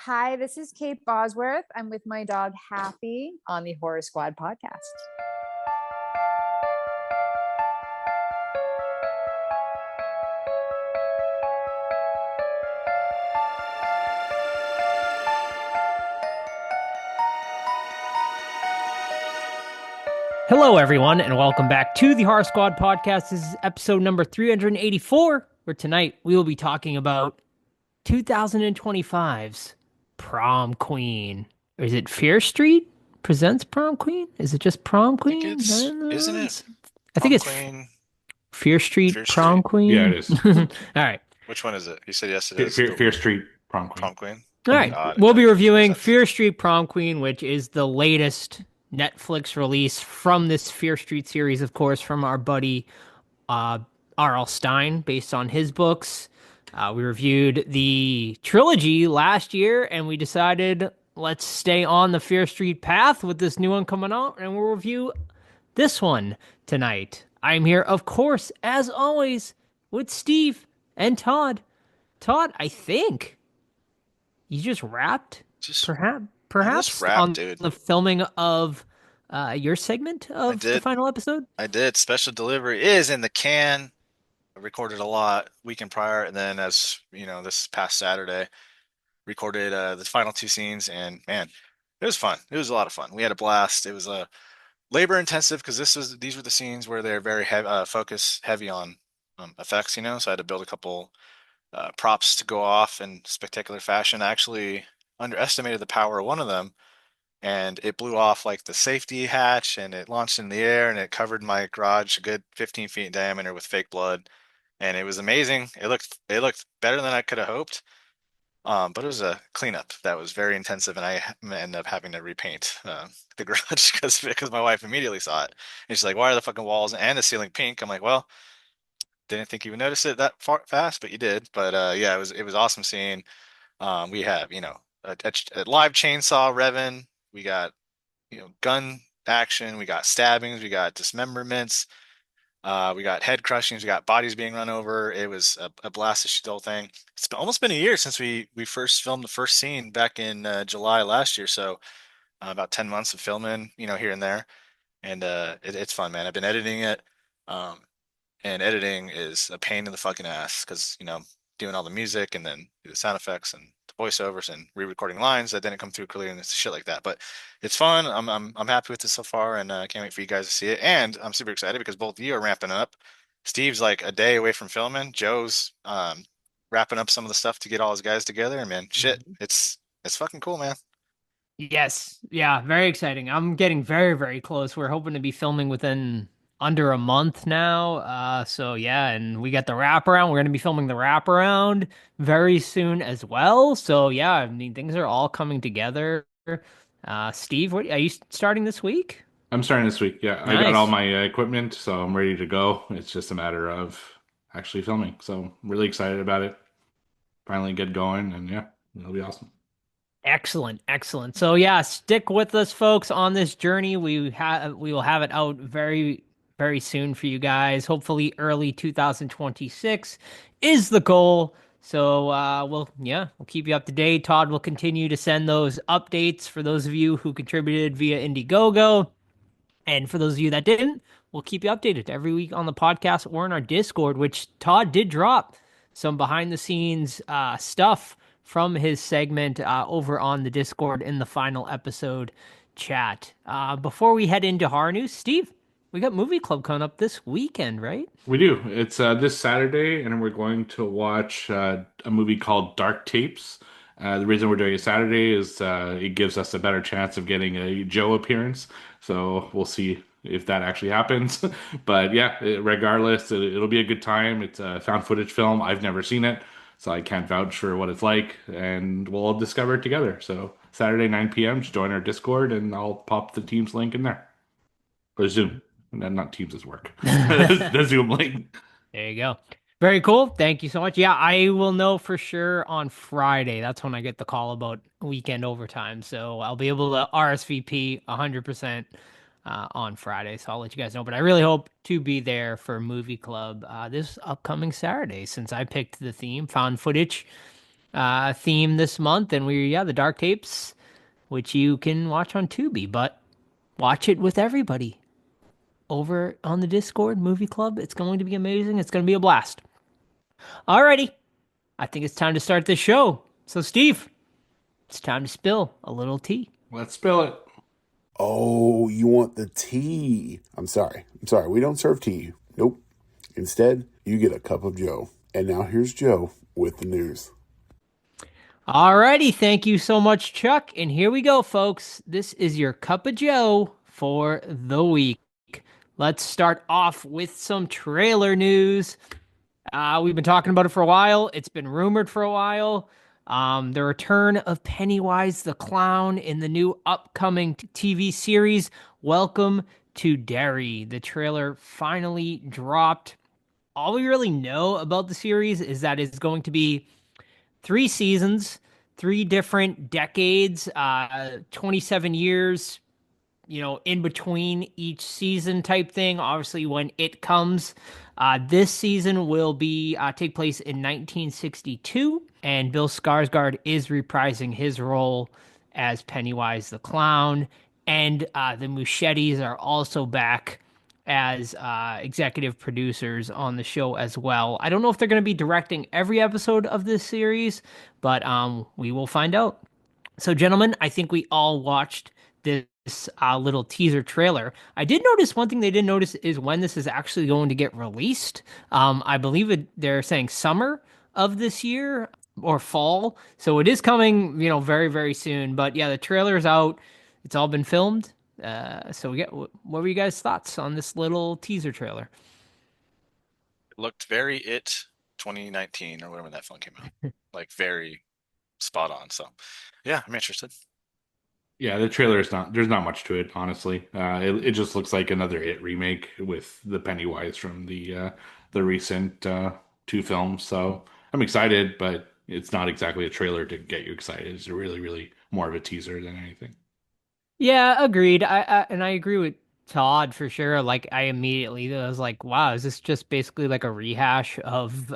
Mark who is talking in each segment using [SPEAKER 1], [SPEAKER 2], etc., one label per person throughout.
[SPEAKER 1] Hi, this is Kate Bosworth. I'm with my dog Happy on the Horror Squad podcast.
[SPEAKER 2] Hello, everyone, and welcome back to the Horror Squad podcast. This is episode number 384, where tonight we will be talking about 2025's Prom Queen. Or is it Fear Street presents Prom Queen? Is it just Prom
[SPEAKER 3] I think
[SPEAKER 2] Queen? I
[SPEAKER 3] it's,
[SPEAKER 2] don't know.
[SPEAKER 3] isn't it
[SPEAKER 2] I think
[SPEAKER 3] Prom
[SPEAKER 2] it's
[SPEAKER 3] Queen,
[SPEAKER 2] Fear
[SPEAKER 3] Fear
[SPEAKER 2] Street Prom
[SPEAKER 3] Street?
[SPEAKER 4] Yeah, it
[SPEAKER 2] Queen.
[SPEAKER 4] is.
[SPEAKER 2] All right.
[SPEAKER 3] Which one is it? You said yes, it
[SPEAKER 4] Fear,
[SPEAKER 3] is.
[SPEAKER 4] Fear, Fear Street Prom Queen.
[SPEAKER 3] Prom Queen.
[SPEAKER 2] All
[SPEAKER 4] Mhm.
[SPEAKER 2] right.
[SPEAKER 3] God,
[SPEAKER 2] We'll be reviewing
[SPEAKER 3] makes sense.
[SPEAKER 2] Fear Street Prom Queen, which is the latest Netflix release from this Fear Street series, of course, from our buddy uh, R.L. Stein, based on his books. We reviewed the trilogy last year, and we decided let's stay on the Fear Street path with this new one coming out, and we'll review this one tonight. I'm here, of course, as always, with Steve and Todd. Todd, I think you just wrapped,
[SPEAKER 3] Just
[SPEAKER 2] perhaps,
[SPEAKER 3] I just wrapped,
[SPEAKER 2] on
[SPEAKER 3] dude.
[SPEAKER 2] the filming of your segment
[SPEAKER 3] I
[SPEAKER 2] of the
[SPEAKER 3] did.
[SPEAKER 2] final episode.
[SPEAKER 3] I did. Special delivery is in the can. I recorded a lot weekend prior, and then as you know, this past Saturday, recorded the final two scenes, and man, it was fun. It was a lot of fun. We had a blast. It was labor intensive because these were the scenes where they're very heavy, focus heavy on effects, so I had to build a couple props to go off in spectacular fashion. I actually underestimated the power of one of them, and it blew off like the safety hatch, and it launched in the air, and it covered my garage a good 15 feet in diameter with fake blood, and it was amazing. It looked better than I could have hoped. But it was a cleanup that was very intensive, and I ended up having to repaint the garage because my wife immediately saw it, and she's like, "Why are the fucking walls and the ceiling pink?" I'm like, "Well, didn't think you would notice it that fast, but you did." But yeah, it was awesome seeing. We have a live chainsaw revving. We got gun action. We got stabbings. We got dismemberments. We got head crushings. We got bodies being run over. It was a blast to shoot the whole thing. Almost been a year since we first filmed the first scene back in July last year. So about 10 months of filming, here and there, and it's fun, man. I've been editing it. Um, and editing is a pain in the fucking ass because doing all the music and then the sound effects and the voiceovers and re-recording lines that didn't come through clearly and shit like that. But it's fun. I'm happy with this so far, and I can't wait for you guys to see it. And I'm super excited because both of you are ramping up. Steve's like a day away from filming. Joe's wrapping up some of the stuff to get all his guys together. And man, shit, it's fucking cool, man.
[SPEAKER 2] Yes. Yeah, very exciting. I'm getting very, very close. We're hoping to be filming within under a month now. So yeah, and we got the wraparound. We're gonna be filming the wraparound very soon as well. So yeah, I mean things are all coming together. Steve, what are you starting this week?
[SPEAKER 4] I'm starting this week. Yeah, I got all
[SPEAKER 2] Nice.
[SPEAKER 4] my equipment, so I'm ready to go. It's just a matter of actually filming. So I'm really excited about it. Finally get going, and yeah, it'll be awesome.
[SPEAKER 2] Excellent, excellent. So yeah, stick with us, folks, on this journey. We will have it out very, very soon for you guys. Hopefully, early 2026 is the goal. So we'll keep you up to date. Todd will continue to send those updates for those of you who contributed via Indiegogo. And for those of you that didn't, we'll keep you updated every week on the podcast or in our Discord, which Todd did drop some behind the scenes stuff from his segment over on the Discord in the final episode chat. Before we head into horror news, Steve, we got movie club coming up this weekend, right?
[SPEAKER 4] We do. It's this Saturday, and we're going to watch a movie called Dark Tapes. The reason we're doing it Saturday is it gives us a better chance of getting a Joe appearance. So we'll see if that actually happens. But yeah, regardless, it'll be a good time. It's a found footage film. I've never seen it, so I can't vouch for what it's like, and we'll all discover it together. So Saturday, 9 p.m., just join our Discord, and I'll pop the Teams link in there. Or Zoom. No, not Teams' work. The Zoom link.
[SPEAKER 2] There you go. Very cool. Thank you so much. Yeah, I will know for sure on Friday. That's when I get the call about weekend overtime. So I'll be able to RSVP 100% on Friday. So I'll let you guys know. But I really hope to be there for Movie Club this upcoming Saturday since I picked the theme, found footage. theme this month, and the Dark Tapes, which you can watch on Tubi, but watch it with everybody over on the Discord Movie Club. It's going to be amazing. It's going to be a blast. Alrighty, I think it's time to start this show. So, Steve, it's time to spill a little tea.
[SPEAKER 4] Let's spill it.
[SPEAKER 5] Oh, you want the tea? I'm sorry. We don't serve tea. Nope. Instead, you get a cup of Joe. And now here's Joe with the news.
[SPEAKER 2] Alrighty, thank you so much, Chuck. And here we go, folks. This is your cup of Joe for the week. Let's start off with some trailer news. We've been talking about it for a while. It's been rumored for a while. The return of Pennywise the Clown in the new upcoming TV series, Welcome to Derry. The trailer finally dropped. All we really know about the series is that it's going to be 3 seasons, 3 different decades, 27 years, in between each season type thing. Obviously, when it comes, this season will be take place in 1962, and Bill Skarsgård is reprising his role as Pennywise the Clown, and the Muschiettes are also back as executive producers on the show as well. I don't know if they're going to be directing every episode of this series, but we will find out. So, gentlemen, I think we all watched this little teaser trailer. I did notice one thing they didn't notice is when this is actually going to get released. I believe they're saying summer of this year or fall. So it is coming, very, very soon. But yeah, the trailer's out. It's all been filmed. What were you guys' thoughts on this little teaser trailer?
[SPEAKER 3] It looked very 2019 or whatever that film came out. Like very spot on. So yeah, I'm interested.
[SPEAKER 4] Yeah, the trailer is not. There's not much to it, honestly. It just looks like another It remake with the Pennywise from the recent 2 films. So I'm excited, but it's not exactly a trailer to get you excited. It's really, really more of a teaser than anything.
[SPEAKER 2] Yeah, agreed. I agree with Todd for sure. Like I immediately was like, wow, is this just basically like a rehash of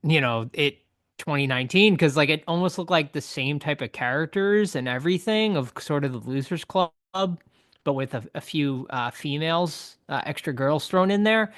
[SPEAKER 2] it 2019? Because like it almost looked like the same type of characters and everything of sort of the Losers Club, but with a few females, extra girls thrown in there.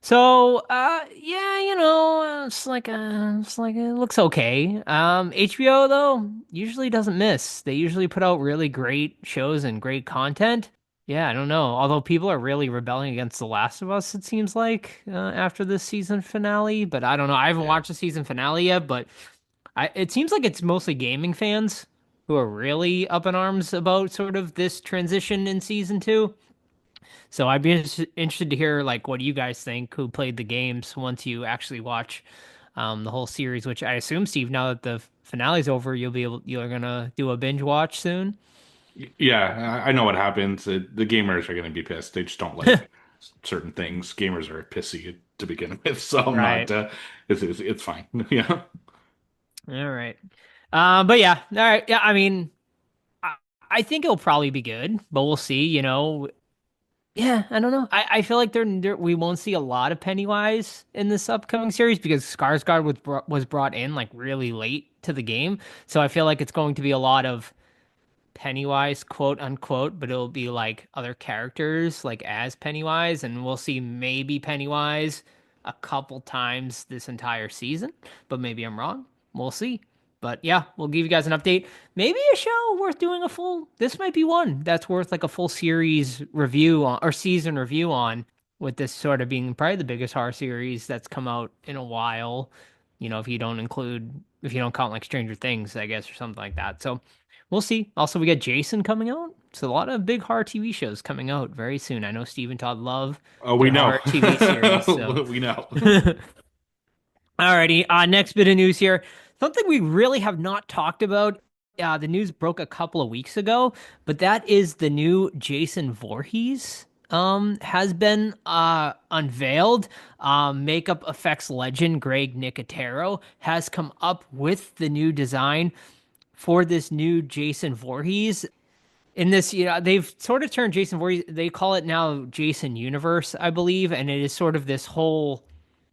[SPEAKER 2] So, yeah, it's like it looks okay. HBO though usually doesn't miss. They usually put out really great shows and great content. Yeah, I don't know. Although people are really rebelling against The Last of Us, it seems like after this season finale. But I don't know. I haven't watched the season finale yet, but it seems like it's mostly gaming fans who are really up in arms about sort of this transition in season 2. So I'd be interested to hear like what you guys think who played the games once you actually watch the whole series, which I assume, Steve, now that the finale's over, you're gonna do a binge watch soon.
[SPEAKER 4] Yeah, I know what happens. The gamers are going to be pissed. They just don't like certain things. Gamers are pissy to begin with, so I'm
[SPEAKER 2] Right.
[SPEAKER 4] not. It's fine. Yeah.
[SPEAKER 2] All right. But yeah, all right. Yeah, I mean, I, I think it'll probably be good, but we'll see. Yeah, I don't know. I feel like we won't see a lot of Pennywise in this upcoming series because Skarsgård was brought in like really late to the game. So I feel like it's going to be a lot of Pennywise, quote unquote, but it'll be like other characters like as Pennywise, and we'll see maybe Pennywise a couple times this entire season, but maybe I'm wrong. We'll see. But yeah, we'll give you guys an update. Maybe a show worth doing this might be one that's worth like a full series review on, or season review on, with this sort of being probably the biggest horror series that's come out in a while. If you don't count like Stranger Things, I guess, or something like that. So we'll see. Also, we got Jason coming out. So a lot of big horror TV shows coming out very soon. I know Steve and Todd love
[SPEAKER 4] Oh, we
[SPEAKER 2] their
[SPEAKER 4] know.
[SPEAKER 2] horror TV series. So.
[SPEAKER 4] We know.
[SPEAKER 2] Alrighty, next bit of news here. Something we really have not talked about. The news broke a couple of weeks ago, but that is the new Jason Voorhees has been unveiled. Makeup effects legend Greg Nicotero has come up with the new design for this new Jason Voorhees. In this, they've sort of turned Jason Voorhees, they call it now Jason Universe, I believe, and it is sort of this whole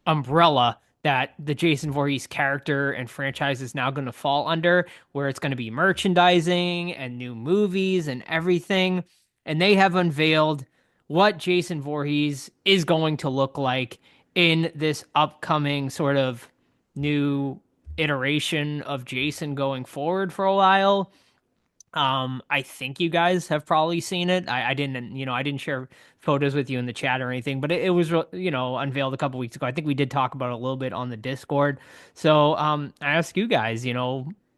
[SPEAKER 2] umbrella that the Jason Voorhees character and franchise is now going to fall under, where it's going to be merchandising and new movies and everything. And they have unveiled what Jason Voorhees is going to look like in this upcoming sort of new iteration of Jason going forward for a while. I think you guys have probably seen it. I didn't, I didn't share photos with you in the chat or anything, but it was, unveiled a couple weeks ago. I think we did talk about it a little bit on the Discord. So, I ask you guys,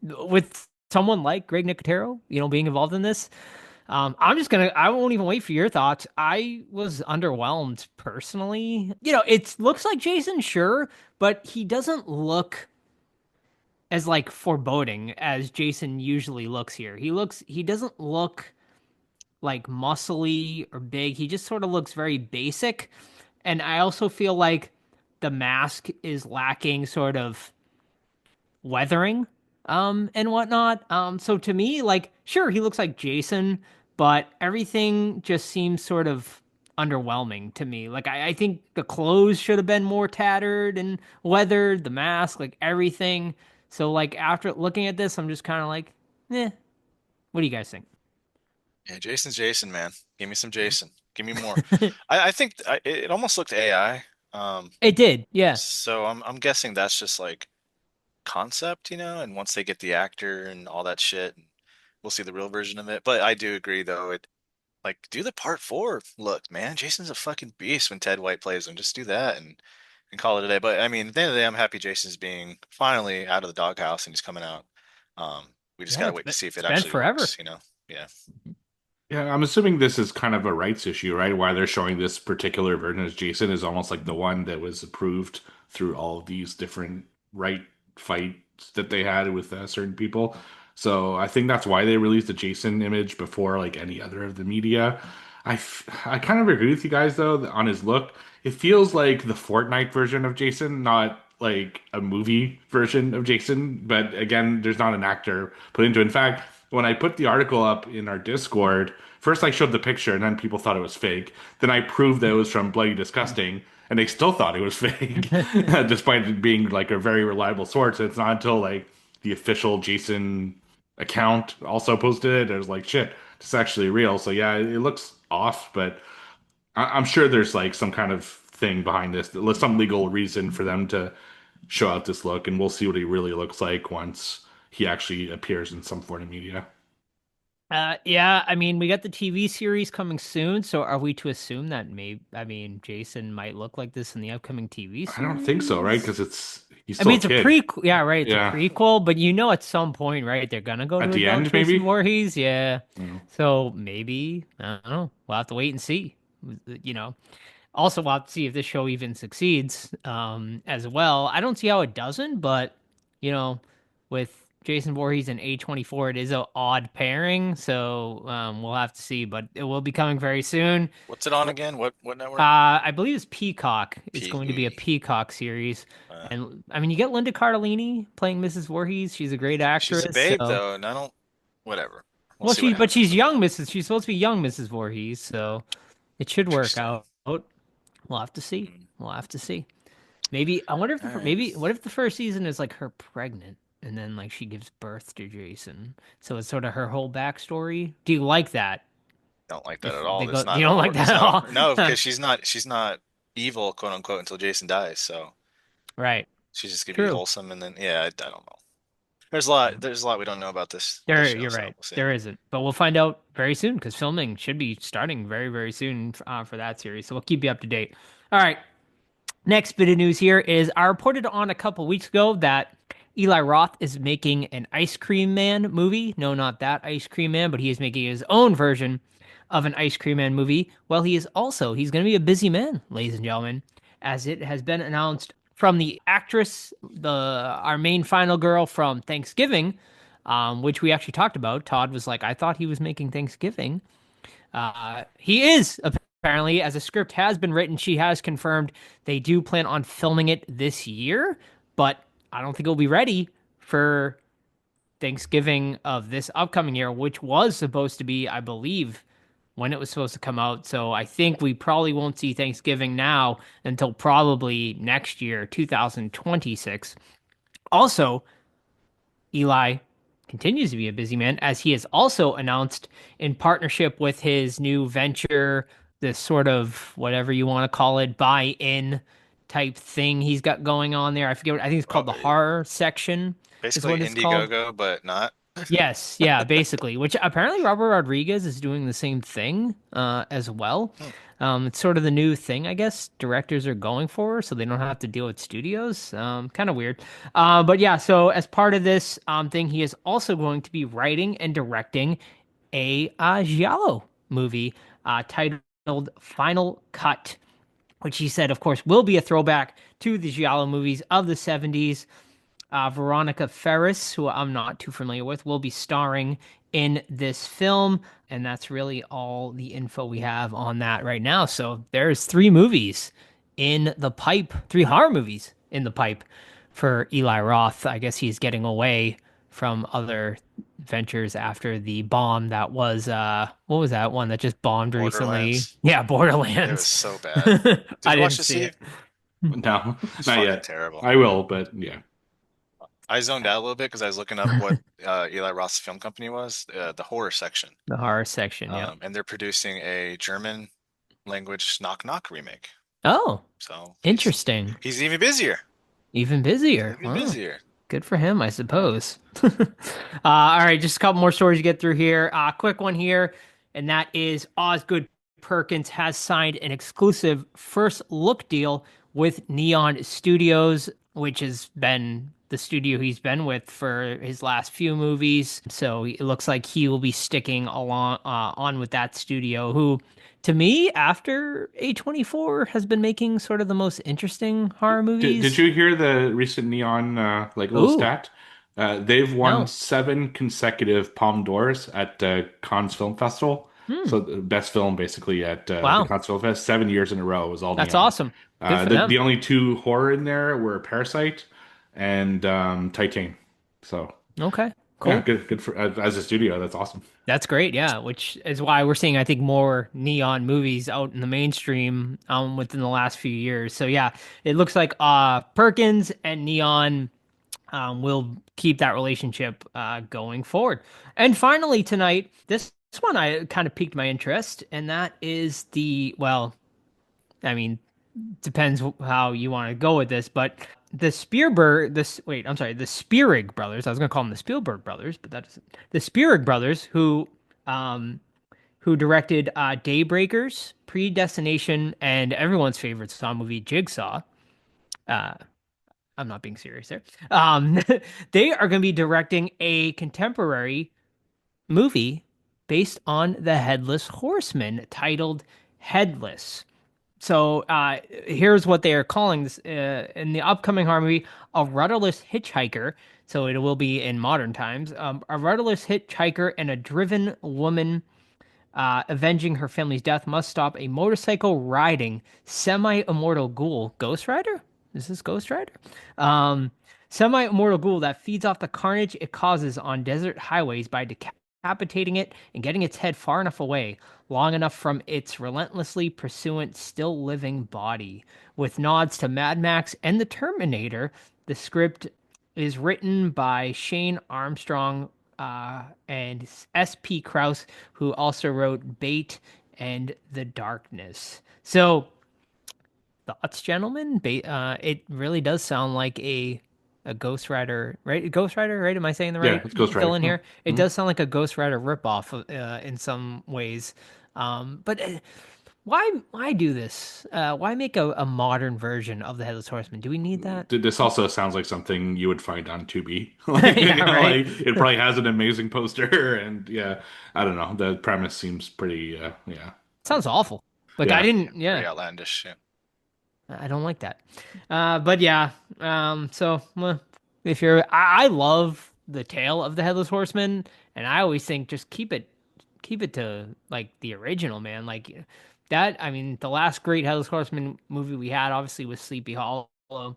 [SPEAKER 2] with someone like Greg Nicotero, being involved in this, I won't even wait for your thoughts. I was underwhelmed personally. It looks like Jason, sure, but he doesn't look as like foreboding as Jason usually looks here. He doesn't look like muscly or big. He just sort of looks very basic. And I also feel like the mask is lacking sort of weathering and whatnot. So to me, like, sure, he looks like Jason, but everything just seems sort of underwhelming to me. Like I think the clothes should have been more tattered and weathered, the mask, like everything. So like after looking at this, I'm just kind of like, what do you guys think?
[SPEAKER 3] Yeah, Jason's Jason, man. Give me some Jason. Give me more. I think it almost looked AI.
[SPEAKER 2] It did, yeah.
[SPEAKER 3] So I'm guessing that's just like concept, and once they get the actor and all that shit, we'll see the real version of it. But I do agree though, like do the part 4 look, man. Jason's a fucking beast when Ted White plays him. Just do that and call it a day. But I mean, at the end of the day, I'm happy Jason's being finally out of the doghouse and he's coming out. We just
[SPEAKER 2] Yeah,
[SPEAKER 3] gotta wait to see if it
[SPEAKER 2] it's been
[SPEAKER 3] actually
[SPEAKER 2] forever.
[SPEAKER 3] works, Yeah.
[SPEAKER 4] Yeah, I'm assuming this is kind of a rights issue, right? Why they're showing this particular version as Jason is almost like the one that was approved through all of these different right fights that they had with certain people. So I think that's why they released the Jason image before like any other of the media. I kind of agree with you guys though on his look. It feels like the Fortnite version of Jason, not like a movie version of Jason. But again, there's not an actor put into it. In fact, when I put the article up in our Discord, first I showed the picture and then people thought it was fake. Then I proved that it was from Bloody Disgusting and they still thought it was fake, despite it being like a very reliable source. It's not until like the official Jason account also posted it. I was like, shit, this is actually real. So yeah, it looks off, but I'm sure there's like some kind of thing behind this, some legal reason for them to show out this look, and we'll see what he really looks like once he actually appears in some form of media.
[SPEAKER 2] Yeah, I mean, we got the TV series coming soon, so are we to assume that Jason might look like this in the upcoming TV series?
[SPEAKER 4] I don't think so, right? Because he's
[SPEAKER 2] I
[SPEAKER 4] still
[SPEAKER 2] mean, it's a
[SPEAKER 4] kid.
[SPEAKER 2] prequel. Yeah, right. It's
[SPEAKER 4] Yeah.
[SPEAKER 2] a prequel, but at some point, right, they're gonna go to
[SPEAKER 4] At the
[SPEAKER 2] adult
[SPEAKER 4] end,
[SPEAKER 2] Jason
[SPEAKER 4] maybe?
[SPEAKER 2] Voorhees. Yeah.
[SPEAKER 4] Mm.
[SPEAKER 2] So maybe, I don't know. We'll have to wait and see. You know. Also, we'll have to see if this show even succeeds as well. I don't see how it doesn't, but with Jason Voorhees and A24, it is an odd pairing, so we'll have to see. But it will be coming very soon.
[SPEAKER 3] What's it on again? What network?
[SPEAKER 2] I believe it's Peacock. It's going to be a Peacock series, and I mean, you get Linda Cardellini playing Mrs. Voorhees. She's a great actress.
[SPEAKER 3] She's a babe
[SPEAKER 2] so...
[SPEAKER 3] though, and I don't. Whatever.
[SPEAKER 2] Well, she's young Mrs. She's supposed to be young Mrs. Voorhees, so it should work out. We'll have to see. We'll have to see. Maybe I wonder if what if the first season is like her pregnant and then like she gives birth to Jason, so it's sort of her whole backstory. Do you like that?
[SPEAKER 3] Don't like that at all.
[SPEAKER 2] You don't like that at all?
[SPEAKER 3] No, because she's not evil, quote unquote, until Jason dies. So
[SPEAKER 2] right,
[SPEAKER 3] she's just gonna be wholesome, and then I don't know. There's a lot we don't know about this.
[SPEAKER 2] You're right. There isn't, but we'll find out very soon because filming should be starting very, very soon for that series. So we'll keep you up to date. All right. Next bit of news here is I reported on a couple weeks ago that Eli Roth is making an Ice Cream Man movie. No, not that Ice Cream Man, but he is making his own version of an Ice Cream Man movie. Well, he's going to be a busy man, ladies and gentlemen, as it has been announced from the actress, our main final girl from Thanksgiving, which we actually talked about. Todd was like, I thought he was making Thanksgiving. He is, apparently, as a script has been written. She has confirmed they do plan on filming it this year, but I don't think it'll be ready for Thanksgiving of this upcoming year, which was supposed to be, I believe, when it was supposed to come out. So I think we probably won't see Thanksgiving now until probably next year, 2026. Also, Eli continues to be a busy man as he has also announced in partnership with his new venture, this sort of whatever you want to call it, buy-in type thing he's got going on there. I forget what I think it's called the horror section is
[SPEAKER 3] Basically
[SPEAKER 2] what it's called.
[SPEAKER 3] Indiegogo, but not.
[SPEAKER 2] Yes, yeah, basically. Which apparently Robert Rodriguez is doing the same thing as well.
[SPEAKER 3] Hmm.
[SPEAKER 2] It's sort of the new thing, I guess, directors are going for, so they don't have to deal with studios. Kind of weird. But yeah, so as part of this thing, he is also going to be writing and directing a Giallo movie titled Final Cut, which he said, of course, will be a throwback to the Giallo movies of the 70s. Veronica Ferris, who I'm not too familiar with, will be starring in this film. And that's really all the info we have on that right now. So there's 3 movies in the pipe, 3 horror movies in the pipe for Eli Roth. I guess he's getting away from other ventures after the bomb that was, what was that one that just bombed recently?
[SPEAKER 3] Borderlands.
[SPEAKER 2] Yeah,
[SPEAKER 3] It was
[SPEAKER 2] Borderlands.
[SPEAKER 3] so bad. Did
[SPEAKER 2] I
[SPEAKER 3] you watch
[SPEAKER 2] didn't
[SPEAKER 3] the
[SPEAKER 2] see
[SPEAKER 3] scene?
[SPEAKER 2] it.
[SPEAKER 4] No,
[SPEAKER 3] It's
[SPEAKER 4] not
[SPEAKER 3] fucking
[SPEAKER 4] yet.
[SPEAKER 3] terrible.
[SPEAKER 4] I will, but yeah.
[SPEAKER 3] I zoned out a little bit because I was looking up what Eli Roth's film company was, the horror section.
[SPEAKER 2] The horror section, yeah.
[SPEAKER 3] And they're producing a German language Knock Knock remake.
[SPEAKER 2] Oh,
[SPEAKER 3] So
[SPEAKER 2] interesting.
[SPEAKER 3] he's even busier.
[SPEAKER 2] Even busier.
[SPEAKER 3] Even
[SPEAKER 2] Wow.
[SPEAKER 3] busier.
[SPEAKER 2] Good for him, I suppose. All right, just a couple more stories to get through here. Quick one here, and that is Osgood Perkins has signed an exclusive first look deal with Neon Studios, which has been the studio he's been with for his last few movies. So it looks like he will be sticking along on with that studio, who, to me, after A24, has been making sort of the most interesting horror movies.
[SPEAKER 4] Did you hear the recent Neon little
[SPEAKER 2] Ooh.
[SPEAKER 4] stat? They've won
[SPEAKER 2] No.
[SPEAKER 4] 7 consecutive Palme d'Ors at Cannes Film Festival. So the best film basically at
[SPEAKER 2] Wow.
[SPEAKER 4] the Cannes Film Fest 7 years in a row was all
[SPEAKER 2] That's
[SPEAKER 4] Neon.
[SPEAKER 2] awesome. Good for them.
[SPEAKER 4] The only 2 horror in there were Parasite and Titan. So
[SPEAKER 2] Okay, cool.
[SPEAKER 4] yeah, good for as a studio. That's awesome.
[SPEAKER 2] That's great, yeah, which is why we're seeing, I think, more Neon movies out in the mainstream within the last few years. So yeah, it looks like Perkins and Neon will keep that relationship going forward. And finally tonight, this one I kind of piqued my interest, and that is well, I mean, depends how you want to go with this, but the Spierig brothers. I was going to call them the Spielberg brothers, but that isn't the Spierig brothers who directed Daybreakers, Predestination, and everyone's favorite Saw movie, Jigsaw. I'm not being serious there. They are going to be directing a contemporary movie based on the Headless Horseman titled Headless. So here's what they are calling this in the upcoming horror movie: a rudderless hitchhiker. So it will be in modern times. A rudderless hitchhiker and a driven woman avenging her family's death must stop a motorcycle riding semi-immortal ghoul. Ghost Rider? Is this Ghost Rider? Semi-immortal ghoul that feeds off the carnage it causes on desert highways by decapitating it and getting its head far enough away, long enough from its relentlessly pursuant, still living body. With nods to Mad Max and the Terminator, the script is written by Shane Armstrong and S.P. Krauss, who also wrote Bait and The Darkness. So, thoughts, gentlemen? It really does sound like a Ghost Rider, right? Ghost Rider, right? Am I saying the right
[SPEAKER 4] Yeah, it's Ghost Rider.
[SPEAKER 2] fill in here? It
[SPEAKER 4] Mhm.
[SPEAKER 2] does sound like a Ghost Rider ripoff in some ways. But why do this? Why make a modern version of the Headless Horseman? Do we need that?
[SPEAKER 4] This also sounds like something you would find on Tubi. Like,
[SPEAKER 2] Yeah, right.
[SPEAKER 4] like, it probably has an amazing poster, and yeah, I don't know. The premise seems pretty, yeah.
[SPEAKER 2] Sounds awful. Like
[SPEAKER 4] Yeah.
[SPEAKER 2] I didn't,
[SPEAKER 3] Pretty
[SPEAKER 2] yeah.
[SPEAKER 3] outlandish. Yeah.
[SPEAKER 2] I don't like that. But yeah, so well, if you're, I love the tale of the Headless Horseman, and I always think just keep it to like the original, man. Like that. I mean, the last great Headless Horseman movie we had obviously was Sleepy Hollow,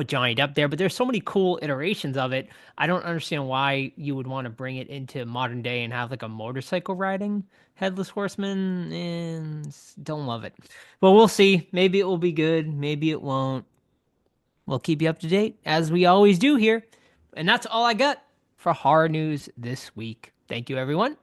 [SPEAKER 2] with Johnny Depp there, but there's so many cool iterations of it. I don't understand why you would want to bring it into modern day and have like a motorcycle riding headless horseman, and don't love it. But we'll see. Maybe it will be good, maybe it won't. We'll keep you up to date as we always do here. And that's all I got for horror news this week. Thank you, everyone.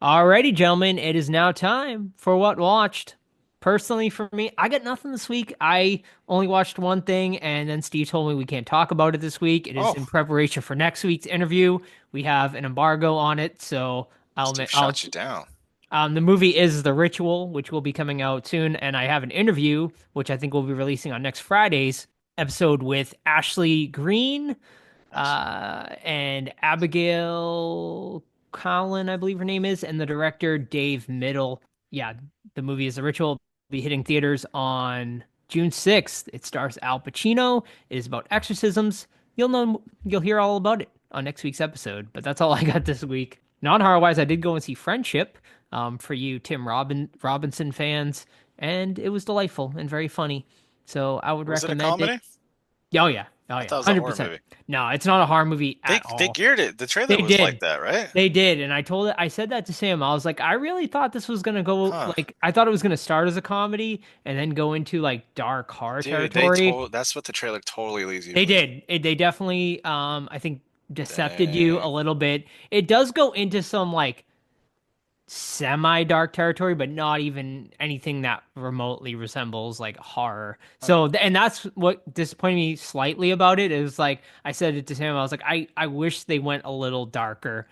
[SPEAKER 2] Alrighty, gentlemen, it is now time for what watched. Personally, for me, I got nothing this week. I only watched one thing, and then Steve told me we can't talk about it this week. It is
[SPEAKER 3] Oh,
[SPEAKER 2] in preparation for next week's interview. We have an embargo on it, so
[SPEAKER 3] Steve shot you down.
[SPEAKER 2] the movie is The Ritual, which will be coming out soon, and I have an interview, which I think we'll be releasing on next Friday's episode with Ashley Green,
[SPEAKER 3] Nice.
[SPEAKER 2] and Abigail Collin, I believe her name is, and the director Dave Middle. Yeah, the movie is The Ritual. Will be hitting theaters on June 6th. It stars Al Pacino. It is about exorcisms. You'll hear all about it on next week's episode. But that's all I got this week. Non-horror wise, I did go and see Friendship, for you Robinson fans, and it was delightful and very funny. So I would
[SPEAKER 3] Was it a
[SPEAKER 2] recommend it.
[SPEAKER 3] comedy?
[SPEAKER 2] Oh yeah. Oh
[SPEAKER 3] I
[SPEAKER 2] yeah.
[SPEAKER 3] thought it was a horror
[SPEAKER 2] 100%.
[SPEAKER 3] movie.
[SPEAKER 2] No, it's not a horror movie
[SPEAKER 3] They
[SPEAKER 2] at
[SPEAKER 3] they
[SPEAKER 2] all.
[SPEAKER 3] geared it. The trailer
[SPEAKER 2] They
[SPEAKER 3] was like
[SPEAKER 2] did.
[SPEAKER 3] that, right?
[SPEAKER 2] They did, and I said that to Sam. I was like, I really thought this was gonna go
[SPEAKER 3] Huh.
[SPEAKER 2] like I thought it was gonna start as a comedy and then go into like dark horror
[SPEAKER 3] Dude,
[SPEAKER 2] territory.
[SPEAKER 3] that's what the trailer totally leads you to
[SPEAKER 2] They
[SPEAKER 3] believe.
[SPEAKER 2] did. They definitely I think decepted you a
[SPEAKER 3] Dang.
[SPEAKER 2] little bit. It does go into some like semi dark territory, but not even anything that remotely resembles like horror.
[SPEAKER 3] Huh.
[SPEAKER 2] So, and that's what disappointed me slightly about it is like I said it to Sam, I was like, I wish they went a little darker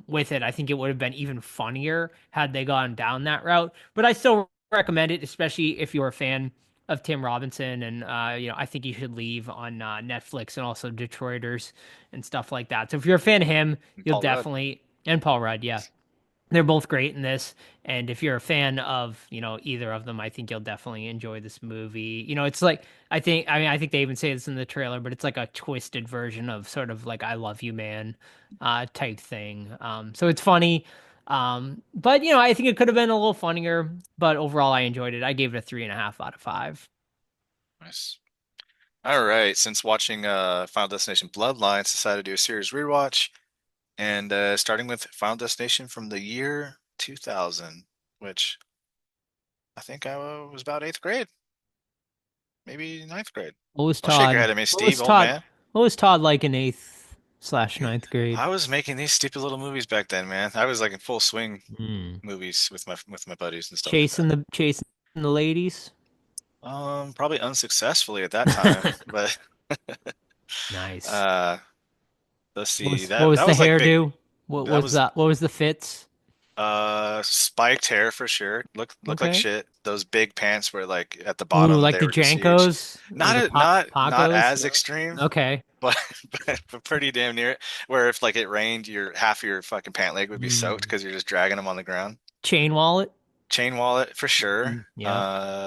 [SPEAKER 2] with it. I think it would have been even funnier had they gone down that route. But I still recommend it, especially if you're a fan of Tim Robinson, and I think you should leave on Netflix and also Detroiters and stuff like that. So if you're a fan of him,
[SPEAKER 3] And
[SPEAKER 2] you'll
[SPEAKER 3] Paul Rudd.
[SPEAKER 2] definitely and Paul Rudd, yeah. They're both great in this, and if you're a fan of, either of them, I think you'll definitely enjoy this movie. It's like I think they even say this in the trailer, but it's like a twisted version of sort of like I Love You Man type thing. So it's funny. But I think it could have been a little funnier, but overall I enjoyed it. I gave it a 3.5 out of 5.
[SPEAKER 3] Nice. All right. Since watching Final Destination Bloodlines, decided to do a series rewatch, and starting with Final Destination from the year 2000, which I think I was about eighth grade, maybe ninth grade.
[SPEAKER 2] What was
[SPEAKER 3] Don't shake your
[SPEAKER 2] Todd?
[SPEAKER 3] head at me,
[SPEAKER 2] What was
[SPEAKER 3] Steve, old
[SPEAKER 2] Todd?
[SPEAKER 3] man.
[SPEAKER 2] What was Todd like in eighth slash
[SPEAKER 3] Dude,
[SPEAKER 2] ninth grade?
[SPEAKER 3] I was making these stupid little movies back then, man. I was like in full swing
[SPEAKER 2] Hmm.
[SPEAKER 3] movies with my buddies and stuff like
[SPEAKER 2] Chasing the ladies.
[SPEAKER 3] that. Probably unsuccessfully at that time, but
[SPEAKER 2] Nice.
[SPEAKER 3] uh, let's see.
[SPEAKER 2] What was
[SPEAKER 3] That
[SPEAKER 2] the
[SPEAKER 3] was like big.
[SPEAKER 2] hairdo? What
[SPEAKER 3] That
[SPEAKER 2] was
[SPEAKER 3] was
[SPEAKER 2] that? What was the fits?
[SPEAKER 3] spiked hair for sure. Look like
[SPEAKER 2] Okay.
[SPEAKER 3] shit. Those big pants were like at the
[SPEAKER 2] Ooh,
[SPEAKER 3] bottom,
[SPEAKER 2] like
[SPEAKER 3] they
[SPEAKER 2] the
[SPEAKER 3] were just huge.
[SPEAKER 2] Jankos or
[SPEAKER 3] Not
[SPEAKER 2] the
[SPEAKER 3] a, not not
[SPEAKER 2] Pacos?
[SPEAKER 3] as extreme,
[SPEAKER 2] Okay.
[SPEAKER 3] but, but pretty damn near it. Where if like it rained, your half of your fucking pant leg would be soaked
[SPEAKER 2] Mm.
[SPEAKER 3] because you're just dragging them on the ground.
[SPEAKER 2] Chain wallet?
[SPEAKER 3] Chain wallet for sure.
[SPEAKER 2] Yep.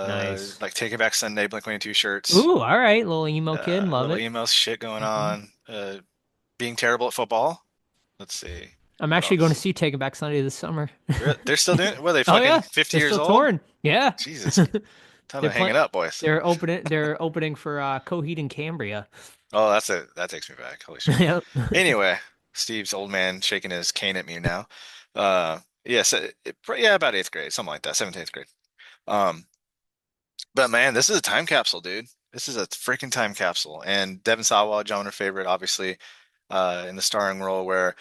[SPEAKER 2] Nice.
[SPEAKER 3] Like Take It Back Sunday, Blink-182 shirts.
[SPEAKER 2] Ooh, all right. Little emo kid. Love
[SPEAKER 3] Little
[SPEAKER 2] it.
[SPEAKER 3] emo shit going
[SPEAKER 2] Mhm.
[SPEAKER 3] on. Being terrible at football. Let's see.
[SPEAKER 2] I'm
[SPEAKER 3] What
[SPEAKER 2] actually going to
[SPEAKER 3] else?
[SPEAKER 2] see Taking Back Sunday this summer.
[SPEAKER 3] They're still doing. What are they
[SPEAKER 2] Oh
[SPEAKER 3] fucking
[SPEAKER 2] yeah,
[SPEAKER 3] 50
[SPEAKER 2] they're
[SPEAKER 3] years
[SPEAKER 2] still
[SPEAKER 3] old?
[SPEAKER 2] touring. Yeah.
[SPEAKER 3] Jesus, time
[SPEAKER 2] They're
[SPEAKER 3] to hang it
[SPEAKER 2] playing.
[SPEAKER 3] up, boys.
[SPEAKER 2] They're opening. They're opening for Coheed and Cambria.
[SPEAKER 3] Oh, that takes me back. Holy shit.
[SPEAKER 2] Yep.
[SPEAKER 3] Anyway, Steve's old man shaking his cane at me now. Yes, yeah, about eighth grade, something like that, seventh, eighth grade. Um, but man, this is a time capsule, dude. This is a freaking time capsule. And Devin Sawa, genre favorite, obviously, in the starring role where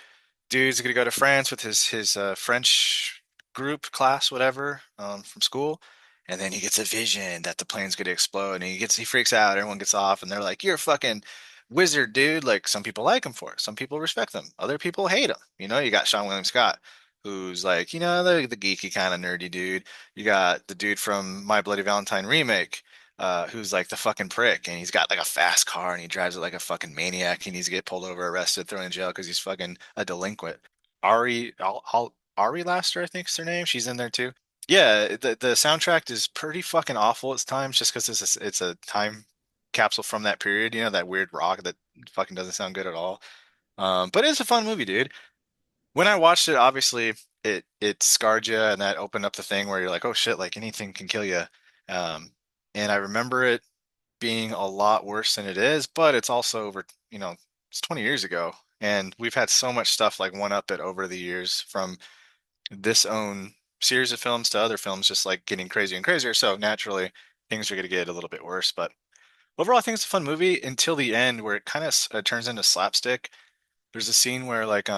[SPEAKER 3] dude's gonna go to France with his French group class, whatever, from school, and then he gets a vision that the plane's gonna explode, and he freaks out. Everyone gets off, and they're like, "You're a fucking wizard, dude!" Like some people like him for it, some people respect him, other people hate him. You got Sean William Scott, who's like, the geeky kind of nerdy dude. You got the dude from My Bloody Valentine remake, who's like the fucking prick, and he's got like a fast car and he drives it like a fucking maniac. He needs to get pulled over, arrested, thrown in jail because he's fucking a delinquent. Ari Laster, I think is her name. She's in there too. Yeah, the soundtrack is pretty fucking awful at times, just because it's a time capsule from that period. That weird rock that fucking doesn't sound good at all. But it's a fun movie, dude. When I watched it, obviously it scarred you, and that opened up the thing where you're like, oh shit, like anything can kill you. Um, and I remember it being a lot worse than it is, but it's also over, it's 20 years ago. And we've had so much stuff like one up it over the years from this own series of films to other films, just like getting crazier and crazier. So naturally, things are going to get a little bit worse. But overall, I think it's a fun movie until the end where it kind of turns into slapstick. There's a scene where like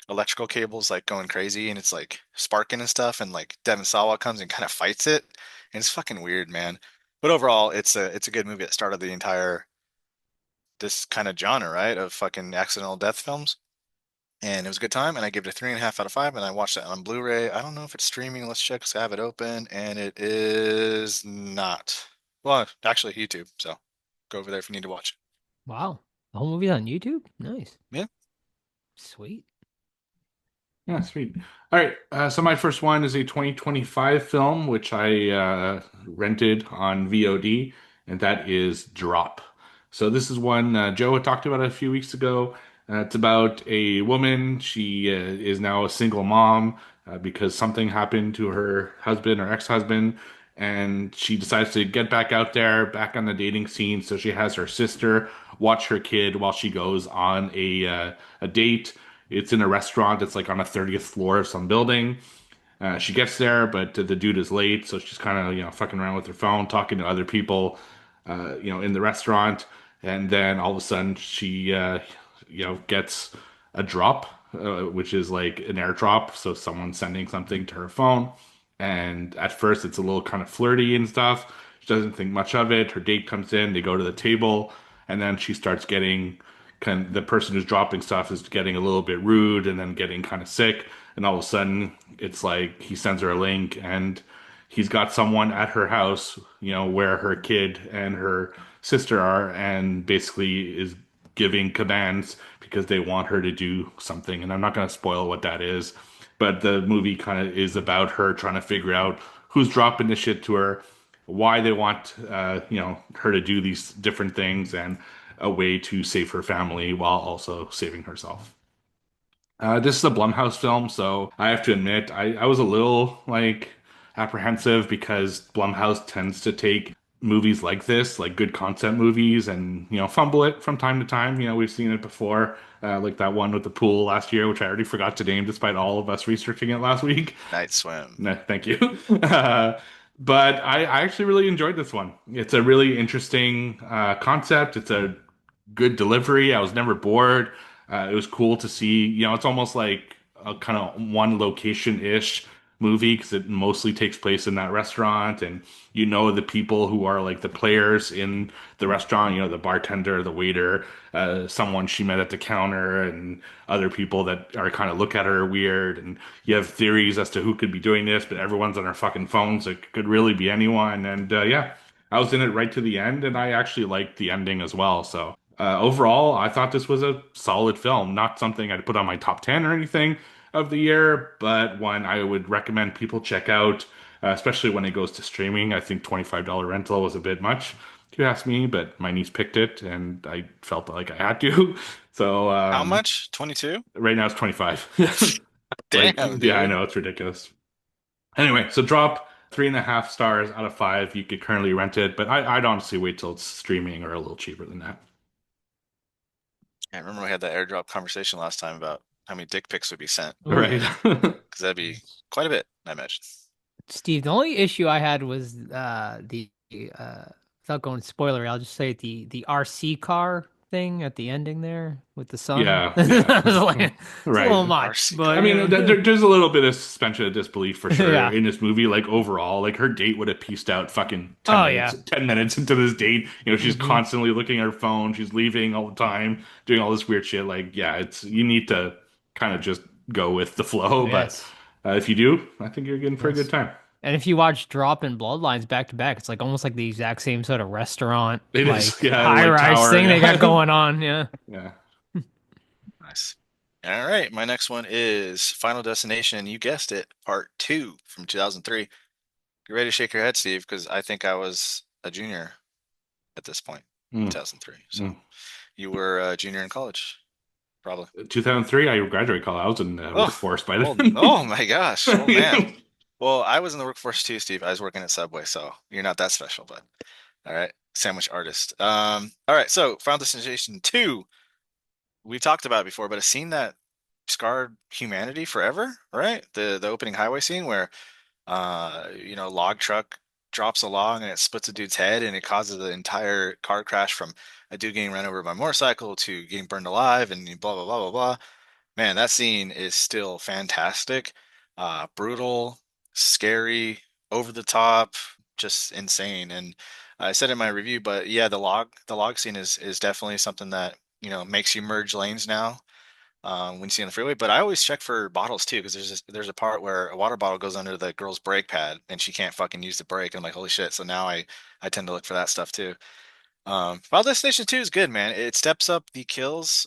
[SPEAKER 3] electrical cables like going crazy and it's like sparking and stuff, and like Devin Sawa comes and kind of fights it, and it's fucking weird, man. But overall, it's a good movie that started the entire this kind of genre, right, of fucking accidental death films. And it was a good time, and I gave it a 3.5 out of 5, and I watched it on Blu-ray. I don't know if it's streaming. Let's check, 'cause I have it open, and it is not. Well, actually, YouTube. So go over there if you need to watch it.
[SPEAKER 2] Wow. The whole movie's on YouTube? Nice.
[SPEAKER 3] Yeah.
[SPEAKER 2] Sweet.
[SPEAKER 4] Yeah, sweet. All right. So my first one is a 2025 film, which I rented on VOD, and that is Drop. So this is one Joe had talked about a few weeks ago. It's about a woman. She is now a single mom because something happened to her husband or ex-husband, and she decides to get back out there, back on the dating scene. So she has her sister watch her kid while she goes on a date. It's in a restaurant. It's like on a 30th floor of some building. She gets there, but the dude is late, so she's kind of fucking around with her phone, talking to other people, in the restaurant, and then all of a sudden she gets a drop, which is like an airdrop, so someone's sending something to her phone, and at first it's a little kind of flirty and stuff. She doesn't think much of it. Her date comes in, they go to the table, and then she starts getting the person who's dropping stuff is getting a little bit rude and then getting kind of sick, and all of a sudden it's like he sends her a link and he's got someone at her house, where her kid and her sister are, and basically is giving commands because they want her to do something. And I'm not going to spoil what that is, but the movie kind of is about her trying to figure out who's dropping the shit to her, why they want her to do these different things, and a way to save her family while also saving herself. This is a Blumhouse film, so I have to admit I was a little like apprehensive because Blumhouse tends to take movies like this, like good concept movies, and fumble it from time to time. We've seen it before, like that one with the pool last year, which I already forgot to name, despite all of us researching it last week.
[SPEAKER 3] Night Swim.
[SPEAKER 4] No, thank you. But I actually really enjoyed this one. It's a really interesting concept. It's a good delivery. I was never bored. It was cool to see. It's almost like a kind of one location-ish movie because it mostly takes place in that restaurant, and the people who are like the players in the restaurant. The bartender, the waiter, someone she met at the counter, and other people that are kind of look at her weird. And you have theories as to who could be doing this, but everyone's on their fucking phones. So it could really be anyone. And yeah, I was in it right to the end, and I actually liked the ending as well. So overall, I thought this was a solid film. Not something I'd put on my top 10 or anything of the year, but one I would recommend people check out, especially when it goes to streaming. I think $25 rental was a bit much, if you ask me, but my niece picked it, and I felt like I had to. So
[SPEAKER 3] How much? 22?
[SPEAKER 4] right now it's 25.
[SPEAKER 3] Damn,
[SPEAKER 4] Like,
[SPEAKER 3] dude.
[SPEAKER 4] yeah, I know, it's ridiculous. Anyway, so Drop, 3.5 stars out of 5. You could currently rent it, but I'd honestly wait till it's streaming or a little cheaper than that.
[SPEAKER 3] I remember we had that airdrop conversation last time about how many dick pics would be sent.
[SPEAKER 4] Right.
[SPEAKER 3] Because that'd be quite a bit, I imagine.
[SPEAKER 2] Steve, the only issue I had was the without going spoilery, I'll just say the RC car thing at the ending there with the sun.
[SPEAKER 4] Yeah,
[SPEAKER 2] I was like, it's
[SPEAKER 4] Right.
[SPEAKER 2] a little much.
[SPEAKER 3] RC
[SPEAKER 2] But
[SPEAKER 4] I mean, there's a little bit of suspension of disbelief for sure
[SPEAKER 2] Yeah.
[SPEAKER 4] in this movie. Like overall, like her date would have pieced out fucking 10
[SPEAKER 2] Oh,
[SPEAKER 4] minutes,
[SPEAKER 2] yeah.
[SPEAKER 4] 10 minutes into this date. She's
[SPEAKER 2] Mhm.
[SPEAKER 4] constantly looking at her phone. She's leaving all the time, doing all this weird shit. Like, yeah, you need to kind of just go with the flow.
[SPEAKER 2] Yes.
[SPEAKER 4] But if you do, I think you're getting for a
[SPEAKER 2] Yes.
[SPEAKER 4] good time.
[SPEAKER 2] And if you watch Drop and Bloodlines back to back, it's like almost like the exact same sort of restaurant,
[SPEAKER 4] It
[SPEAKER 2] like
[SPEAKER 4] is, yeah,
[SPEAKER 2] high
[SPEAKER 4] like
[SPEAKER 2] rise
[SPEAKER 4] tower,
[SPEAKER 2] thing they
[SPEAKER 4] yeah.
[SPEAKER 2] got going on. Yeah.
[SPEAKER 4] Yeah.
[SPEAKER 3] Nice. All right, my next one is Final Destination. You guessed it, Part 2 from 2003. You ready to shake your head, Steve? Because I think I was a junior at this point,
[SPEAKER 4] Mm.
[SPEAKER 3] 2003. So
[SPEAKER 4] Mm.
[SPEAKER 3] you were a junior in college, probably.
[SPEAKER 4] 2003, I graduated college. I was in the workforce by
[SPEAKER 3] Oh,
[SPEAKER 4] then.
[SPEAKER 3] oh my gosh. Oh, man. Well, I was in the workforce too, Steve. I was working at Subway, so you're not that special, but all right. sandwich artist. All right, so Final Destination 2, we talked about it before, but a scene that scarred humanity forever, right? The opening highway scene where log truck drops a log and it splits a dude's head and it causes the entire car crash from a dude getting run over by a motorcycle to getting burned alive and blah blah blah blah blah. Man, that scene is still fantastic. Brutal, scary, over the top, just insane. And I said in my review, but yeah, the log scene is definitely something that, makes you merge lanes now when you see on the freeway. But I always check for bottles too, because there's a part where a water bottle goes under the girl's brake pad and she can't fucking use the brake. I'm like, holy shit. So now I tend to look for that stuff too. Final Destination 2 is good, man. It steps up the kills.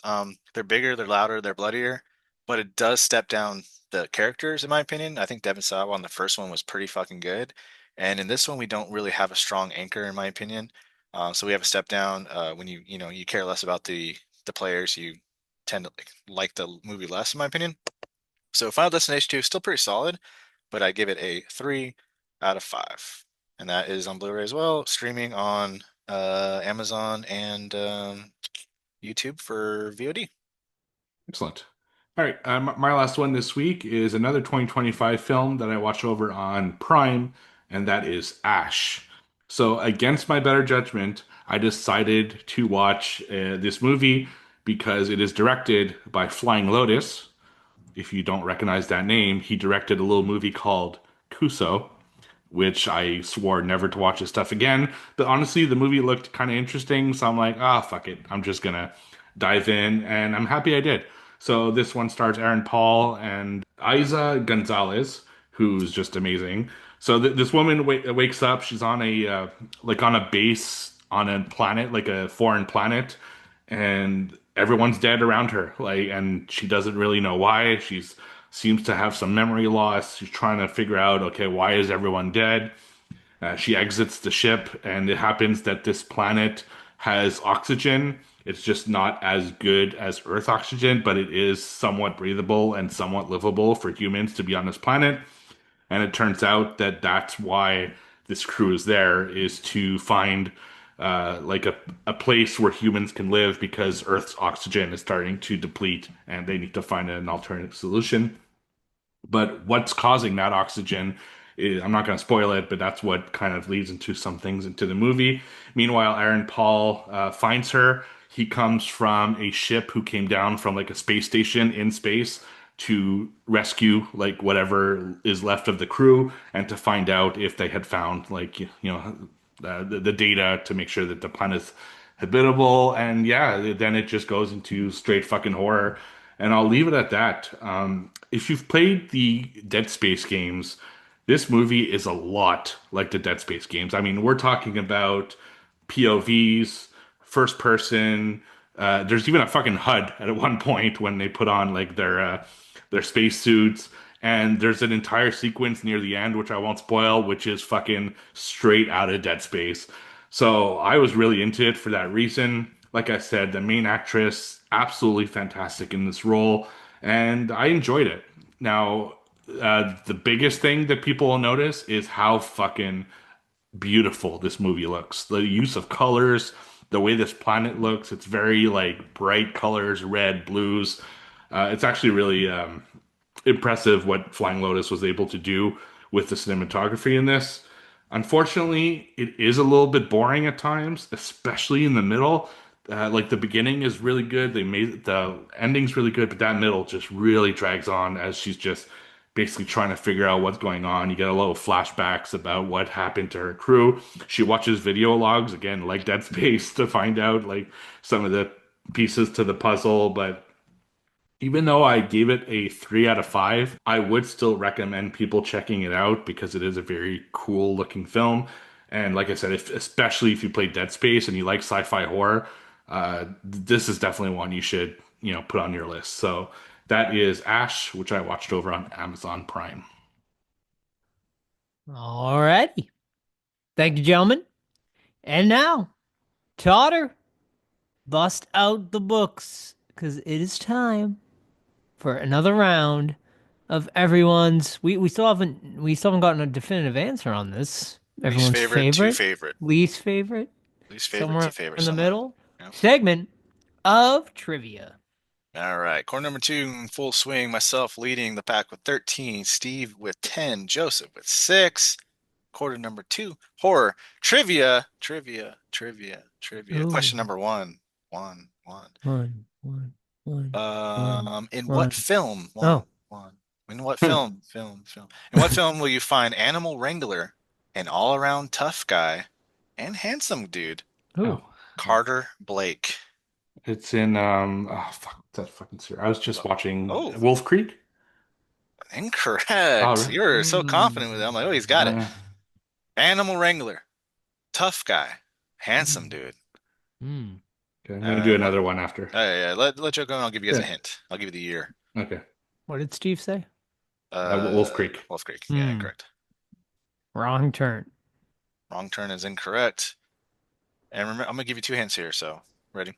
[SPEAKER 3] They're bigger, they're louder, they're bloodier, but it does step down the characters, in my opinion. I think Devin Sawa on the first one was pretty fucking good. And in this one, we don't really have a strong anchor, in my opinion. So we have a step down. When you care less about the players, you tend to like the movie less, in my opinion. So Final Destination 2 is still pretty solid, but I give it a 3 out of 5. And that is on Blu-ray as well, streaming on Amazon and YouTube for VOD.
[SPEAKER 4] Excellent. All right, my last one this week is another 2025 film that I watched over on Prime, and that is Ash. So, against my better judgment, I decided to watch this movie because it is directed by Flying Lotus. If you don't recognize that name, he directed a little movie called Kuso, which I swore never to watch his stuff again. But honestly, the movie looked kind of interesting, so I'm like, fuck it. I'm just gonna dive in, and I'm happy I did. So this one stars Aaron Paul and Isa Gonzalez, who's just amazing. So this woman wakes up. She's on on a base on a planet, like a foreign planet, and everyone's dead around her. And she doesn't really know why. She's seems to have some memory loss. She's trying to figure out, okay, why is everyone dead? She exits the ship, and it happens that this planet has oxygen. It's just not as good as Earth oxygen, but it is somewhat breathable and somewhat livable for humans to be on this planet. And it turns out that that's why this crew is there, is to find a place where humans can live because Earth's oxygen is starting to deplete and they need to find an alternative solution. But what's causing that oxygen is, I'm not going to spoil it, but that's what kind of leads into some things into the movie. Meanwhile, Aaron Paul finds her. He comes from a ship who came down from like a space station in space to rescue like whatever is left of the crew and to find out if they had found the data to make sure that the planet's habitable. And yeah, then it just goes into straight fucking horror. And I'll leave it at that. If you've played the Dead Space games, this movie is a lot like the Dead Space games. I mean, we're talking about POVs, first person. There's even a fucking HUD at one point when they put on like their space suits. And there's an entire sequence near the end, which I won't spoil, which is fucking straight out of Dead Space. So I was really into it for that reason. Like I said, the main actress, absolutely fantastic in this role, and I enjoyed it. Now, the biggest thing that people will notice is how fucking beautiful this movie looks. The use of colors, the way this planet looks, it's very like bright colors, red, blues. It's actually really impressive what Flying Lotus was able to do with the cinematography in this. Unfortunately, it is a little bit boring at times, especially in the middle. Like the beginning is really good. They made the ending's really good, but that middle just really drags on as she's just basically trying to figure out what's going on. You get a little flashbacks about what happened to her crew. She watches video logs again, like Dead Space, to find out like some of the pieces to the puzzle. But even though I gave it a 3 out of 5, I would still recommend people checking it out because it is a very cool looking film. And like I said, especially if you play Dead Space and you like sci-fi horror, this is definitely one you should, put on your list. So that is Ash, which I watched over on Amazon Prime.
[SPEAKER 2] Alrighty. Thank you, gentlemen. And now, Totter, bust out the books, because it is time for another round of everyone's. We still haven't gotten a definitive answer on this.
[SPEAKER 3] Least
[SPEAKER 2] Everyone's
[SPEAKER 3] favorite to favorite.
[SPEAKER 2] least favorite.
[SPEAKER 3] Least favorite
[SPEAKER 2] somewhere
[SPEAKER 3] to favorite.
[SPEAKER 2] in the
[SPEAKER 3] somewhere.
[SPEAKER 2] middle
[SPEAKER 3] Yep.
[SPEAKER 2] segment of trivia.
[SPEAKER 3] All right. Corner number 2 in full swing. Myself leading the pack with 13. Steve with 10. Joseph with 6. Quarter number 2. Horror. Trivia.
[SPEAKER 2] Ooh.
[SPEAKER 3] Question number 1. One.
[SPEAKER 2] One.
[SPEAKER 3] In
[SPEAKER 2] One.
[SPEAKER 3] what film?
[SPEAKER 2] Oh.
[SPEAKER 3] One. In what film? Film. In what film will you find Animal Wrangler, an all-around tough guy, and handsome dude?
[SPEAKER 2] Ooh.
[SPEAKER 4] Oh,
[SPEAKER 3] Carter Blake.
[SPEAKER 4] it's in fuck, what's that fucking series? I was just watching
[SPEAKER 3] Oh.
[SPEAKER 4] Wolf Creek.
[SPEAKER 3] Incorrect.
[SPEAKER 4] really?
[SPEAKER 3] You were so confident with it. I'm like, oh, he's got it. Animal Wrangler, tough guy, handsome dude.
[SPEAKER 2] Hmm.
[SPEAKER 4] Okay, I'm gonna do another one after.
[SPEAKER 3] Yeah. Let Joe go and I'll give you guys a
[SPEAKER 4] Yeah.
[SPEAKER 3] hint. I'll give you the year.
[SPEAKER 4] Okay.
[SPEAKER 2] What did Steve say?
[SPEAKER 4] Wolf Creek.
[SPEAKER 3] Wolf Creek. Yeah,
[SPEAKER 2] Hmm.
[SPEAKER 3] incorrect.
[SPEAKER 2] Wrong turn.
[SPEAKER 3] Wrong turn is incorrect. And remember, I'm gonna give you 2 hints here. So ready?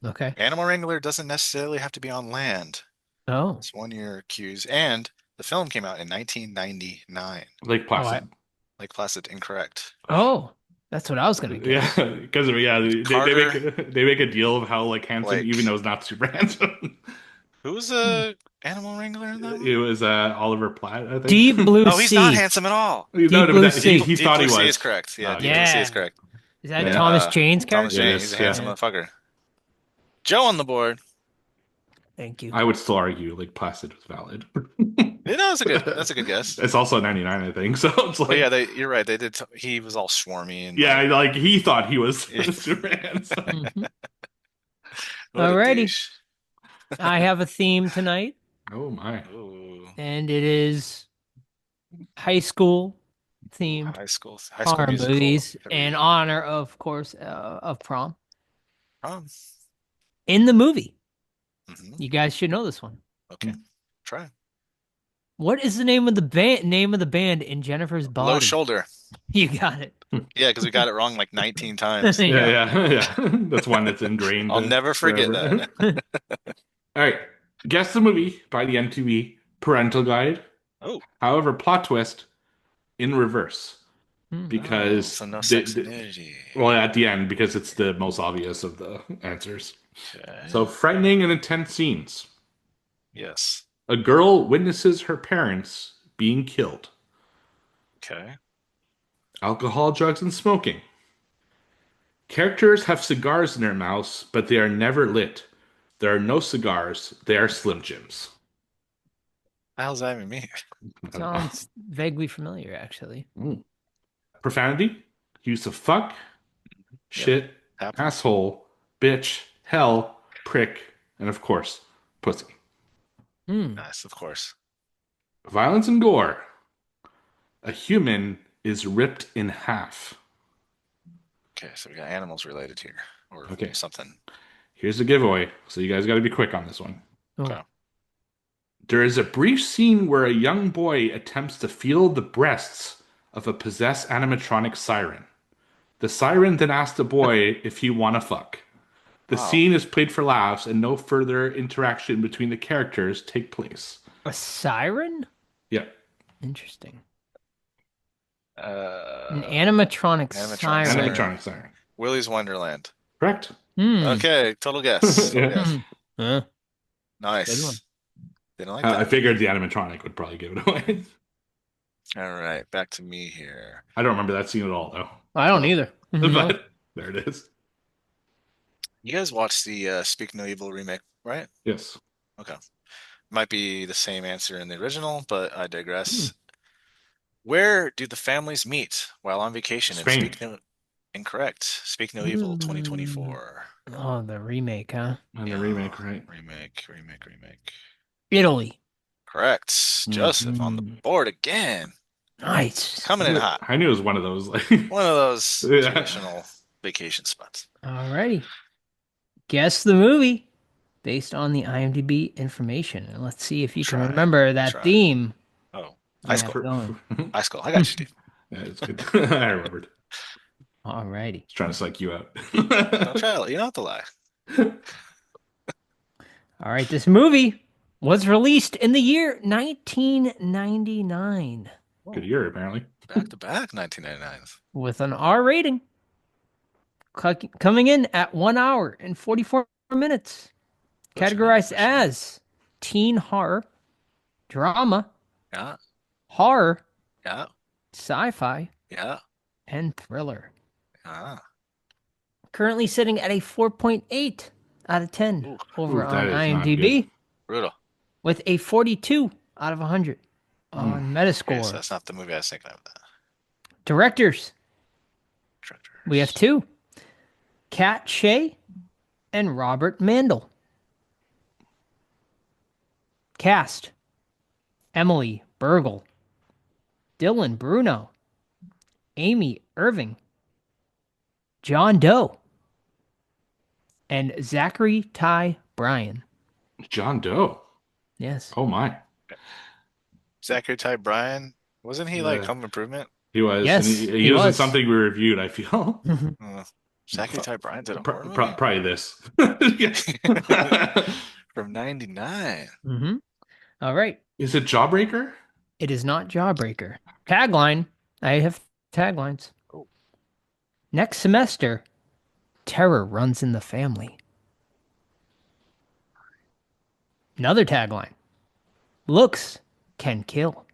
[SPEAKER 2] Okay.
[SPEAKER 3] Animal Wrangler doesn't necessarily have to be on land.
[SPEAKER 2] Oh.
[SPEAKER 3] It's 1 year cues, and the film came out in 1999.
[SPEAKER 4] Lake Placid.
[SPEAKER 3] Lake Placid, incorrect.
[SPEAKER 2] Oh. That's what I was gonna guess.
[SPEAKER 4] Yeah, because they make a deal of how like handsome,
[SPEAKER 3] Blake.
[SPEAKER 4] even though he's not super handsome.
[SPEAKER 3] Who was a Animal Wrangler in that one?
[SPEAKER 4] It was Oliver Platt, I think.
[SPEAKER 2] Deep Blue
[SPEAKER 3] Oh, he's
[SPEAKER 2] Sea.
[SPEAKER 3] not handsome at all.
[SPEAKER 2] Deep
[SPEAKER 4] No,
[SPEAKER 2] Blue
[SPEAKER 4] but
[SPEAKER 2] Sea.
[SPEAKER 4] he
[SPEAKER 3] Deep
[SPEAKER 4] thought he
[SPEAKER 3] Blue Sea
[SPEAKER 4] was.
[SPEAKER 3] is correct. Yeah,
[SPEAKER 4] Oh,
[SPEAKER 3] Deep Blue Sea is
[SPEAKER 2] yeah.
[SPEAKER 3] correct.
[SPEAKER 2] Is that
[SPEAKER 4] Yeah.
[SPEAKER 2] Thomas Jane's
[SPEAKER 3] Thomas
[SPEAKER 2] character?
[SPEAKER 3] Jane,
[SPEAKER 4] Yes,
[SPEAKER 3] he's a
[SPEAKER 4] yeah.
[SPEAKER 3] handsome motherfucker. Joe on the board.
[SPEAKER 2] Thank you.
[SPEAKER 4] I would still argue Lake Placid was valid.
[SPEAKER 3] Yeah, no, that's a good guess.
[SPEAKER 4] It's also 99, I think. So it's like,
[SPEAKER 3] But yeah, you're right. They did. He was all swarmy and
[SPEAKER 4] yeah, like he thought he was
[SPEAKER 3] Yeah.
[SPEAKER 4] super handsome.
[SPEAKER 2] Mhm.
[SPEAKER 3] what a
[SPEAKER 2] Alrighty.
[SPEAKER 3] douche.
[SPEAKER 2] I have a theme tonight,
[SPEAKER 4] Oh my!
[SPEAKER 3] Ooh,
[SPEAKER 2] and it is high school themed
[SPEAKER 3] high school
[SPEAKER 2] horror
[SPEAKER 3] musical.
[SPEAKER 2] movies
[SPEAKER 3] There we
[SPEAKER 2] in
[SPEAKER 3] go.
[SPEAKER 2] honor, of course, of Prom.
[SPEAKER 3] Prom.
[SPEAKER 2] In the movie,
[SPEAKER 3] Mhm.
[SPEAKER 2] you guys should know this one.
[SPEAKER 3] Okay, try.
[SPEAKER 2] What is the name of the band in Jennifer's Body?
[SPEAKER 3] Low shoulder.
[SPEAKER 2] You got it.
[SPEAKER 3] Yeah, because we got it wrong like 19 times.
[SPEAKER 4] Yeah. That's one that's ingrained.
[SPEAKER 3] I'll never forget
[SPEAKER 4] forever.
[SPEAKER 3] that.
[SPEAKER 4] All right, guess the movie by the MTV Parental Guide.
[SPEAKER 3] Oh,
[SPEAKER 4] However, plot twist in reverse because
[SPEAKER 3] so no sex and nudity.
[SPEAKER 4] well, at the end because it's the most obvious of the answers.
[SPEAKER 3] Okay.
[SPEAKER 4] So frightening and intense scenes.
[SPEAKER 3] Yes.
[SPEAKER 4] A girl witnesses her parents being killed.
[SPEAKER 3] Okay.
[SPEAKER 4] Alcohol, drugs, and smoking. Characters have cigars in their mouths, but they are never lit. There are no cigars. They are Slim Jims.
[SPEAKER 3] What the hell's that even mean?
[SPEAKER 4] I don't know.
[SPEAKER 2] Sounds vaguely familiar, actually.
[SPEAKER 4] Profanity, use of fuck, shit,
[SPEAKER 3] Happens.
[SPEAKER 4] asshole, bitch, hell, prick, and of course, pussy.
[SPEAKER 3] Nice, of course.
[SPEAKER 4] Violence and gore. A human is ripped in half.
[SPEAKER 3] Okay, so we got animals related here, or
[SPEAKER 4] Okay.
[SPEAKER 3] something.
[SPEAKER 4] Here's the giveaway, so you guys got to be quick on this one.
[SPEAKER 2] Oh.
[SPEAKER 3] Okay.
[SPEAKER 4] There is a brief scene where a young boy attempts to feel the breasts of a possessed animatronic siren. The siren then asks the boy if he wanna fuck. The
[SPEAKER 3] Wow.
[SPEAKER 4] scene is played for laughs and no further interaction between the characters take place.
[SPEAKER 2] A siren?
[SPEAKER 4] Yeah.
[SPEAKER 2] Interesting.
[SPEAKER 3] An
[SPEAKER 2] An animatronic
[SPEAKER 3] animatronic
[SPEAKER 2] siren.
[SPEAKER 3] siren.
[SPEAKER 4] Animatronic siren.
[SPEAKER 3] Willy's Wonderland.
[SPEAKER 4] Correct.
[SPEAKER 3] Okay, total guess. Total
[SPEAKER 4] Yeah.
[SPEAKER 3] guess.
[SPEAKER 2] Huh.
[SPEAKER 3] Nice.
[SPEAKER 2] Good one.
[SPEAKER 3] Didn't like
[SPEAKER 4] I
[SPEAKER 3] that.
[SPEAKER 4] figured the animatronic would probably give it away.
[SPEAKER 3] All right, back to me here.
[SPEAKER 4] I don't remember that scene at all, though.
[SPEAKER 2] I don't either.
[SPEAKER 4] But there it is.
[SPEAKER 3] You guys watched the Speak No Evil remake, right?
[SPEAKER 4] Yes.
[SPEAKER 3] Okay. Might be the same answer in the original, but I digress. Where do the families meet while on vacation in
[SPEAKER 4] Spain.
[SPEAKER 3] Incorrect. Speak No Evil 2024.
[SPEAKER 2] Oh, the remake, huh?
[SPEAKER 4] And
[SPEAKER 3] Yeah.
[SPEAKER 4] the remake, right?
[SPEAKER 3] Remake.
[SPEAKER 2] Italy.
[SPEAKER 3] Correct. Joseph on the board again.
[SPEAKER 2] Nice.
[SPEAKER 3] Coming in hot.
[SPEAKER 4] I knew it was one of those. Like,
[SPEAKER 3] One of those
[SPEAKER 4] Yeah.
[SPEAKER 3] traditional vacation spots.
[SPEAKER 2] Alrighty. Guess the movie based on the IMDb information. And let's see if you can
[SPEAKER 3] Try.
[SPEAKER 2] remember that
[SPEAKER 3] Try.
[SPEAKER 2] theme.
[SPEAKER 3] Oh,
[SPEAKER 2] I
[SPEAKER 3] high
[SPEAKER 2] have
[SPEAKER 3] school.
[SPEAKER 2] going.
[SPEAKER 3] High school. I got you, Steve.
[SPEAKER 4] Yeah, it's good. I remembered.
[SPEAKER 2] Alrighty.
[SPEAKER 4] Just trying to psych you out.
[SPEAKER 3] Don't try it. You don't have to lie.
[SPEAKER 2] All right. This movie was released in the year 1999
[SPEAKER 4] Good year, apparently.
[SPEAKER 3] Back to back 1999.
[SPEAKER 2] with an R rating. Coming in at 1 hour and 44 minutes.
[SPEAKER 3] Pushing it,
[SPEAKER 2] Categorized
[SPEAKER 3] pushing it.
[SPEAKER 2] as teen horror, drama,
[SPEAKER 3] Yeah,
[SPEAKER 2] horror,
[SPEAKER 3] yeah,
[SPEAKER 2] sci-fi,
[SPEAKER 3] yeah.
[SPEAKER 2] and thriller.
[SPEAKER 3] Ah.
[SPEAKER 2] Currently sitting at a 4.8 out of 10
[SPEAKER 3] Ooh,
[SPEAKER 2] over
[SPEAKER 4] Ooh, that
[SPEAKER 2] on
[SPEAKER 4] is not
[SPEAKER 2] IMDb,
[SPEAKER 4] good.
[SPEAKER 3] brutal.
[SPEAKER 2] with a 42 out of 100 on
[SPEAKER 3] Okay,
[SPEAKER 2] Metascore.
[SPEAKER 3] so that's not the movie I was thinking of. That
[SPEAKER 2] Directors,
[SPEAKER 3] directors.
[SPEAKER 2] we have two: Kat Shea and Robert Mandel. Cast: Emily Burgle, Dylan Bruno, Amy Irving, John Doe, and Zachary Ty Bryan.
[SPEAKER 4] John Doe.
[SPEAKER 2] Yes.
[SPEAKER 4] Oh my.
[SPEAKER 3] Zachary Ty Bryan, wasn't he like Home Improvement?
[SPEAKER 4] He was.
[SPEAKER 2] Yes,
[SPEAKER 4] And he
[SPEAKER 2] he
[SPEAKER 4] was in
[SPEAKER 2] was.
[SPEAKER 4] something we reviewed, I feel.
[SPEAKER 3] Zachary Ty Bryan did a horror movie
[SPEAKER 4] Probably this.
[SPEAKER 3] from '99.
[SPEAKER 2] Mm-hmm. All right.
[SPEAKER 4] Is it Jawbreaker?
[SPEAKER 2] It is not Jawbreaker. Tagline. I have taglines.
[SPEAKER 3] Oh.
[SPEAKER 2] Next semester, terror runs in the family. Another tagline. Looks can kill.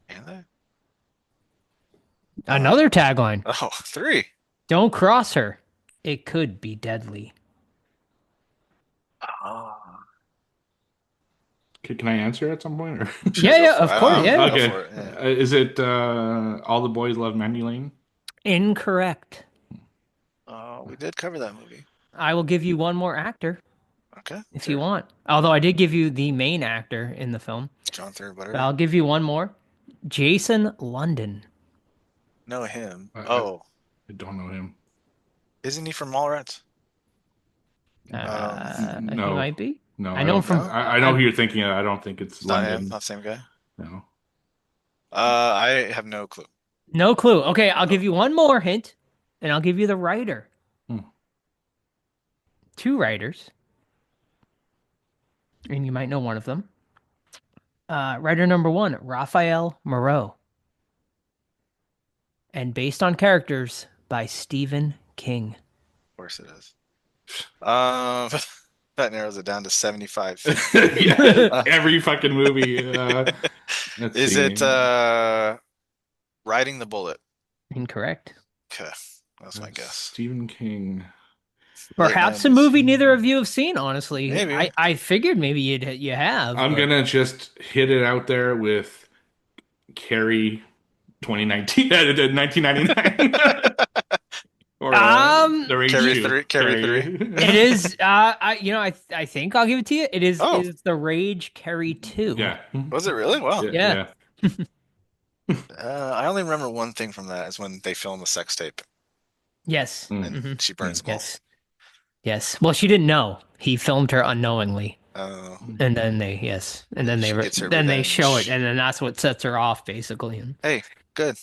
[SPEAKER 3] Can they?
[SPEAKER 2] Another tagline.
[SPEAKER 3] Oh, 3.
[SPEAKER 2] Don't cross her. It could be deadly.
[SPEAKER 3] Oh.
[SPEAKER 4] Can I answer at some point? Or?
[SPEAKER 2] Yeah, of course. Yeah.
[SPEAKER 4] Okay.
[SPEAKER 3] Go for it, yeah.
[SPEAKER 4] Is it All the Boys Love Mandy Lane?
[SPEAKER 2] Incorrect.
[SPEAKER 3] Oh, we did cover that movie.
[SPEAKER 2] I will give you one more actor
[SPEAKER 3] Okay.
[SPEAKER 2] if
[SPEAKER 3] sure.
[SPEAKER 2] you want. Although I did give you the main actor in the film.
[SPEAKER 3] John Third
[SPEAKER 2] But
[SPEAKER 3] Butter.
[SPEAKER 2] I'll give you one more. Jason London.
[SPEAKER 3] Know him.
[SPEAKER 4] I don't know him.
[SPEAKER 3] Isn't he from Mallrats?
[SPEAKER 2] He
[SPEAKER 4] No.
[SPEAKER 2] might be.
[SPEAKER 4] No,
[SPEAKER 2] I know him from.
[SPEAKER 4] I know who you're thinking of. I don't think it's
[SPEAKER 3] It's not him.
[SPEAKER 4] London.
[SPEAKER 3] Not the same guy.
[SPEAKER 4] No.
[SPEAKER 3] I have no clue.
[SPEAKER 2] No clue. Okay, I'll give you one more hint, and I'll give you the writer.
[SPEAKER 4] Hmm.
[SPEAKER 2] 2 writers, and you might know one of them. Writer number 1, Raphael Moreau, and based on characters by Stephen King.
[SPEAKER 3] Of course it is. That narrows it down to 75.
[SPEAKER 4] Yeah, every fucking movie. Let's
[SPEAKER 3] Is
[SPEAKER 4] see.
[SPEAKER 3] it Riding the Bullet?
[SPEAKER 2] Incorrect.
[SPEAKER 3] Okay, that's my guess.
[SPEAKER 4] Stephen King.
[SPEAKER 2] Perhaps a
[SPEAKER 3] 90s.
[SPEAKER 2] movie neither of you have seen. Honestly,
[SPEAKER 3] Maybe.
[SPEAKER 2] I figured maybe you have.
[SPEAKER 4] I'm
[SPEAKER 2] but-
[SPEAKER 4] gonna just hit it out there with Carrie 2019, 1999. Or The Rage
[SPEAKER 2] Carrie
[SPEAKER 4] 2.
[SPEAKER 3] Carrie 3.
[SPEAKER 2] It is. I think I'll give it to you. It is.
[SPEAKER 3] Oh.
[SPEAKER 2] It is The Rage Carrie 2.
[SPEAKER 4] Yeah.
[SPEAKER 3] Was it really? Wow.
[SPEAKER 2] Yeah.
[SPEAKER 3] I only remember one thing from that is when they filmed the sex tape
[SPEAKER 2] Yes.
[SPEAKER 3] and
[SPEAKER 2] Mhm.
[SPEAKER 3] she burns them all.
[SPEAKER 2] Yes. Yes. Well, she didn't know. He filmed her unknowingly,
[SPEAKER 3] Oh,
[SPEAKER 2] and then they
[SPEAKER 3] She gets her
[SPEAKER 2] then they show
[SPEAKER 3] revenge.
[SPEAKER 2] it, and then that's what sets her off, basically. And
[SPEAKER 3] hey, good.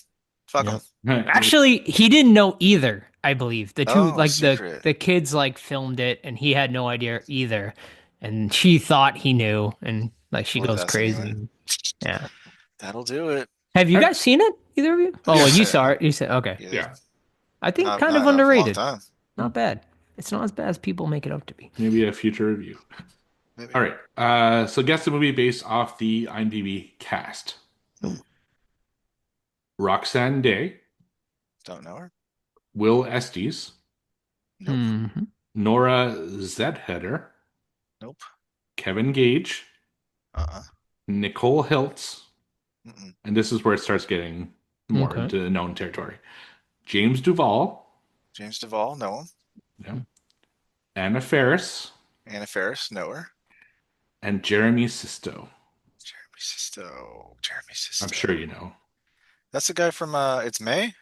[SPEAKER 3] Fuck
[SPEAKER 2] Yeah.
[SPEAKER 3] them.
[SPEAKER 2] actually, he didn't know either. I believe the two,
[SPEAKER 3] Oh,
[SPEAKER 2] like
[SPEAKER 3] secret.
[SPEAKER 2] the kids, like filmed it, and he had no idea either. And she thought he knew, and like she
[SPEAKER 3] Well,
[SPEAKER 2] goes
[SPEAKER 3] that's
[SPEAKER 2] crazy.
[SPEAKER 3] annoying.
[SPEAKER 2] Yeah.
[SPEAKER 3] That'll do it.
[SPEAKER 2] Have you guys seen it? Either of you? Oh, well,
[SPEAKER 3] Yes,
[SPEAKER 2] you
[SPEAKER 3] I
[SPEAKER 2] saw
[SPEAKER 3] have.
[SPEAKER 2] it. You said okay.
[SPEAKER 4] Yeah.
[SPEAKER 2] I think
[SPEAKER 3] Not-
[SPEAKER 2] kind
[SPEAKER 3] not
[SPEAKER 2] of
[SPEAKER 3] in a long
[SPEAKER 2] underrated.
[SPEAKER 3] time.
[SPEAKER 2] Not bad. It's not as bad as people make it out to be.
[SPEAKER 4] Maybe a future review.
[SPEAKER 3] Maybe.
[SPEAKER 4] All right. So guess the movie based off the IMDb cast. Roxanne Day,
[SPEAKER 3] Don't know her.
[SPEAKER 4] Will Estes,
[SPEAKER 3] Nope.
[SPEAKER 2] Mhm.
[SPEAKER 4] Nora Zedheder,
[SPEAKER 3] Nope.
[SPEAKER 4] Kevin Gage,
[SPEAKER 3] Uh-uh.
[SPEAKER 4] Nicole Hiltz,
[SPEAKER 3] Mm-mm.
[SPEAKER 4] and this is where it starts getting more
[SPEAKER 2] Okay.
[SPEAKER 4] into known territory. James Duvall,
[SPEAKER 3] James Duvall, know him.
[SPEAKER 4] yeah, Anna Faris,
[SPEAKER 3] Anna Faris, know her.
[SPEAKER 4] and Jeremy Sisto.
[SPEAKER 3] Jeremy Sisto.
[SPEAKER 4] I'm sure you know.
[SPEAKER 3] That's the guy from It's May?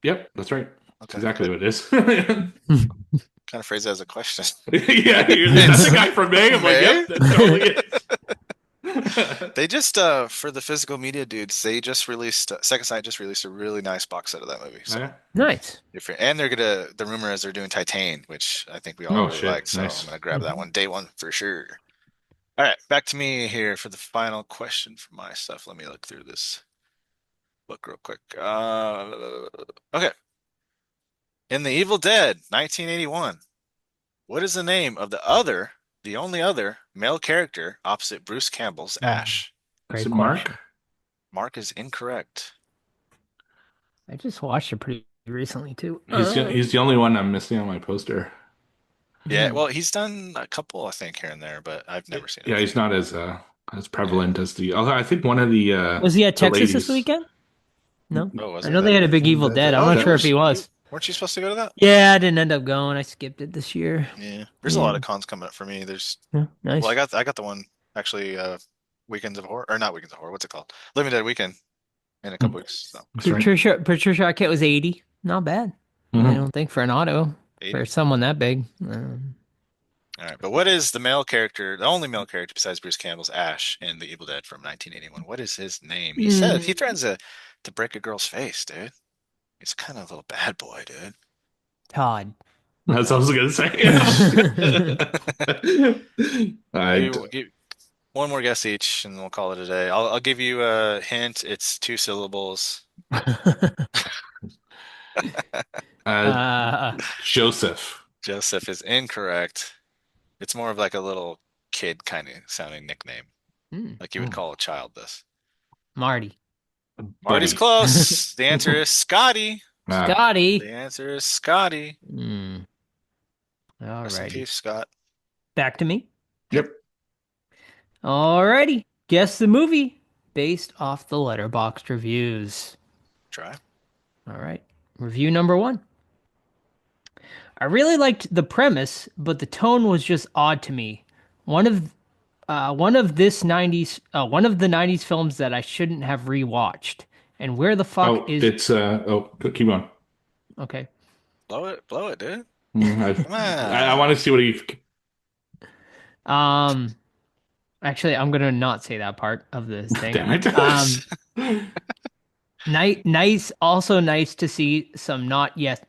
[SPEAKER 4] Yep, that's right. That's
[SPEAKER 3] Okay.
[SPEAKER 4] exactly what it is.
[SPEAKER 3] Kind of phrase that as a question.
[SPEAKER 4] Yeah, that's the guy from May. I'm like,
[SPEAKER 3] May?
[SPEAKER 4] yep, that totally is.
[SPEAKER 3] They just for the physical media dudes, they just released Second Sight just released a really nice box set of that movie. So
[SPEAKER 4] Yeah.
[SPEAKER 2] Nice.
[SPEAKER 3] and they're the rumor is they're doing Titan, which I think we all
[SPEAKER 4] Oh,
[SPEAKER 3] really
[SPEAKER 4] shit.
[SPEAKER 3] like. So
[SPEAKER 4] Nice.
[SPEAKER 3] I'm gonna grab that one day one for sure. All right, back to me here for the final question for my stuff. Let me look through this book real quick. Okay. In The Evil Dead, 1981, what is the name of the only other male character opposite Bruce Campbell's Ash?
[SPEAKER 4] Is
[SPEAKER 2] Great
[SPEAKER 4] it
[SPEAKER 2] question.
[SPEAKER 4] Mark?
[SPEAKER 3] Mark is incorrect.
[SPEAKER 2] I just watched it pretty recently too.
[SPEAKER 4] He's the only one I'm missing on my poster.
[SPEAKER 3] Yeah, well, he's done a couple, I think, here and there, but I've never seen
[SPEAKER 4] Yeah,
[SPEAKER 3] him.
[SPEAKER 4] he's not as prevalent as the. Although I think one of the
[SPEAKER 2] Was he at
[SPEAKER 4] the
[SPEAKER 2] Texas this
[SPEAKER 4] ladies.
[SPEAKER 2] weekend? No.
[SPEAKER 3] Oh, was
[SPEAKER 2] I
[SPEAKER 3] it?
[SPEAKER 2] know they had a big Evil
[SPEAKER 5] That's
[SPEAKER 2] Dead. I'm
[SPEAKER 5] it.
[SPEAKER 2] not
[SPEAKER 3] Oh,
[SPEAKER 2] sure if he was.
[SPEAKER 3] Weren't you supposed to go to that?
[SPEAKER 2] Yeah, I didn't end up going. I skipped it this year.
[SPEAKER 3] Yeah, there's a lot of cons coming up for me.
[SPEAKER 2] Yeah, nice.
[SPEAKER 3] Well, I got the one actually, Weekends of Horror, or not Weekends of Horror. What's it called? Living Dead Weekend in a couple weeks. So
[SPEAKER 4] That's right.
[SPEAKER 2] Patricia Arquette was 80. Not bad. I
[SPEAKER 4] Mhm.
[SPEAKER 2] don't think for an auto
[SPEAKER 3] 80.
[SPEAKER 2] for someone that big.
[SPEAKER 3] All right, but what is the only male character besides Bruce Campbell's Ash in The Evil Dead from 1981? What is his name? He said he threatens to break a girl's face, dude. He's kind of a little bad boy, dude.
[SPEAKER 2] Todd.
[SPEAKER 4] That's what I was gonna say.
[SPEAKER 3] Give one more guess each, and we'll call it a day. I'll give you a hint. It's 2 syllables.
[SPEAKER 4] Joseph.
[SPEAKER 3] Joseph is incorrect. It's more of like a little kid kind of sounding nickname, like you would call a child this.
[SPEAKER 2] Marty.
[SPEAKER 3] Marty's
[SPEAKER 4] Buddy.
[SPEAKER 3] close. The answer is Scotty.
[SPEAKER 2] Scotty.
[SPEAKER 3] The answer is Scotty.
[SPEAKER 2] All
[SPEAKER 3] Rest in
[SPEAKER 2] right.
[SPEAKER 3] peace, Scott.
[SPEAKER 2] Back to me.
[SPEAKER 4] Yep.
[SPEAKER 2] Alrighty. Guess the movie based off the Letterboxd reviews.
[SPEAKER 3] Try.
[SPEAKER 2] All right. Review number 1. I really liked the premise, but the tone was just odd to me. One of the 90s films that I shouldn't have rewatched. And where the fuck is
[SPEAKER 4] it's keep going.
[SPEAKER 2] Okay.
[SPEAKER 3] Blow it, dude.
[SPEAKER 4] Come
[SPEAKER 3] on.
[SPEAKER 4] I want to see what he.
[SPEAKER 2] Actually, I'm gonna not say that part of this thing.
[SPEAKER 4] Damn it.
[SPEAKER 2] Nice to see some not yet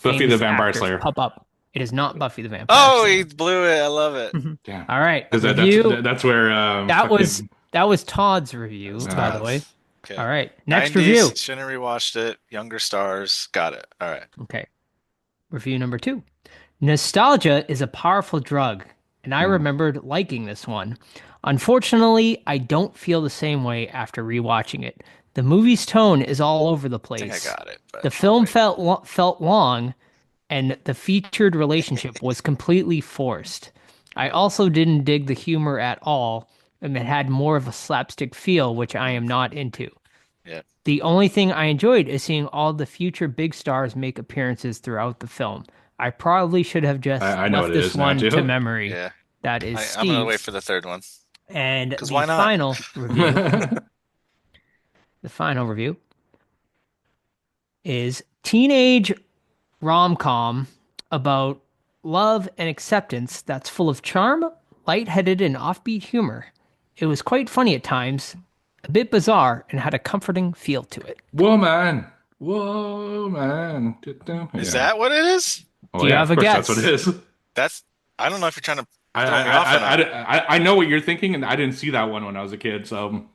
[SPEAKER 4] Buffy the
[SPEAKER 2] famous
[SPEAKER 4] Vampire
[SPEAKER 2] actors
[SPEAKER 4] Slayer.
[SPEAKER 2] pop up. It is not Buffy the Vampire
[SPEAKER 3] Oh,
[SPEAKER 2] Slayer.
[SPEAKER 3] he blew it. I love it.
[SPEAKER 4] Damn.
[SPEAKER 2] All right.
[SPEAKER 4] That's where
[SPEAKER 2] that was Todd's review, by the way.
[SPEAKER 3] Okay.
[SPEAKER 2] All right. Next
[SPEAKER 3] 90s,
[SPEAKER 2] review.
[SPEAKER 3] Shouldn't have rewatched it. Younger stars. Got it. All right.
[SPEAKER 2] Okay. Review number 2. Nostalgia is a powerful drug, and I remembered liking this one. Unfortunately, I don't feel the same way after rewatching it. The movie's tone is all over the place.
[SPEAKER 3] I think I got it. But
[SPEAKER 2] The film felt long, and the featured relationship was completely forced. I also didn't dig the humor at all, and it had more of a slapstick feel, which I am not into.
[SPEAKER 3] Yeah.
[SPEAKER 2] The only thing I enjoyed is seeing all the future big stars make appearances throughout the film. I probably should have just
[SPEAKER 4] I know
[SPEAKER 2] left
[SPEAKER 4] what it
[SPEAKER 2] this
[SPEAKER 4] is now,
[SPEAKER 2] one
[SPEAKER 4] too.
[SPEAKER 2] to memory.
[SPEAKER 3] Yeah.
[SPEAKER 2] That is
[SPEAKER 3] I'm gonna wait
[SPEAKER 2] Steve's.
[SPEAKER 3] for the third one.
[SPEAKER 2] And
[SPEAKER 3] 'Cause
[SPEAKER 2] the
[SPEAKER 3] why not?
[SPEAKER 2] final review. The final review is teenage rom-com about love and acceptance that's full of charm, lightheaded, and offbeat humor. It was quite funny at times, a bit bizarre, and had a comforting feel to it.
[SPEAKER 4] Woman.
[SPEAKER 3] Is that what it is?
[SPEAKER 4] Oh,
[SPEAKER 2] Do you
[SPEAKER 4] yeah,
[SPEAKER 2] have
[SPEAKER 4] of
[SPEAKER 2] a
[SPEAKER 4] course
[SPEAKER 2] guess?
[SPEAKER 4] That's what it is.
[SPEAKER 3] I don't know if you're trying to throw me off or not.
[SPEAKER 4] I know what you're thinking, and I didn't see that one when I was a kid. So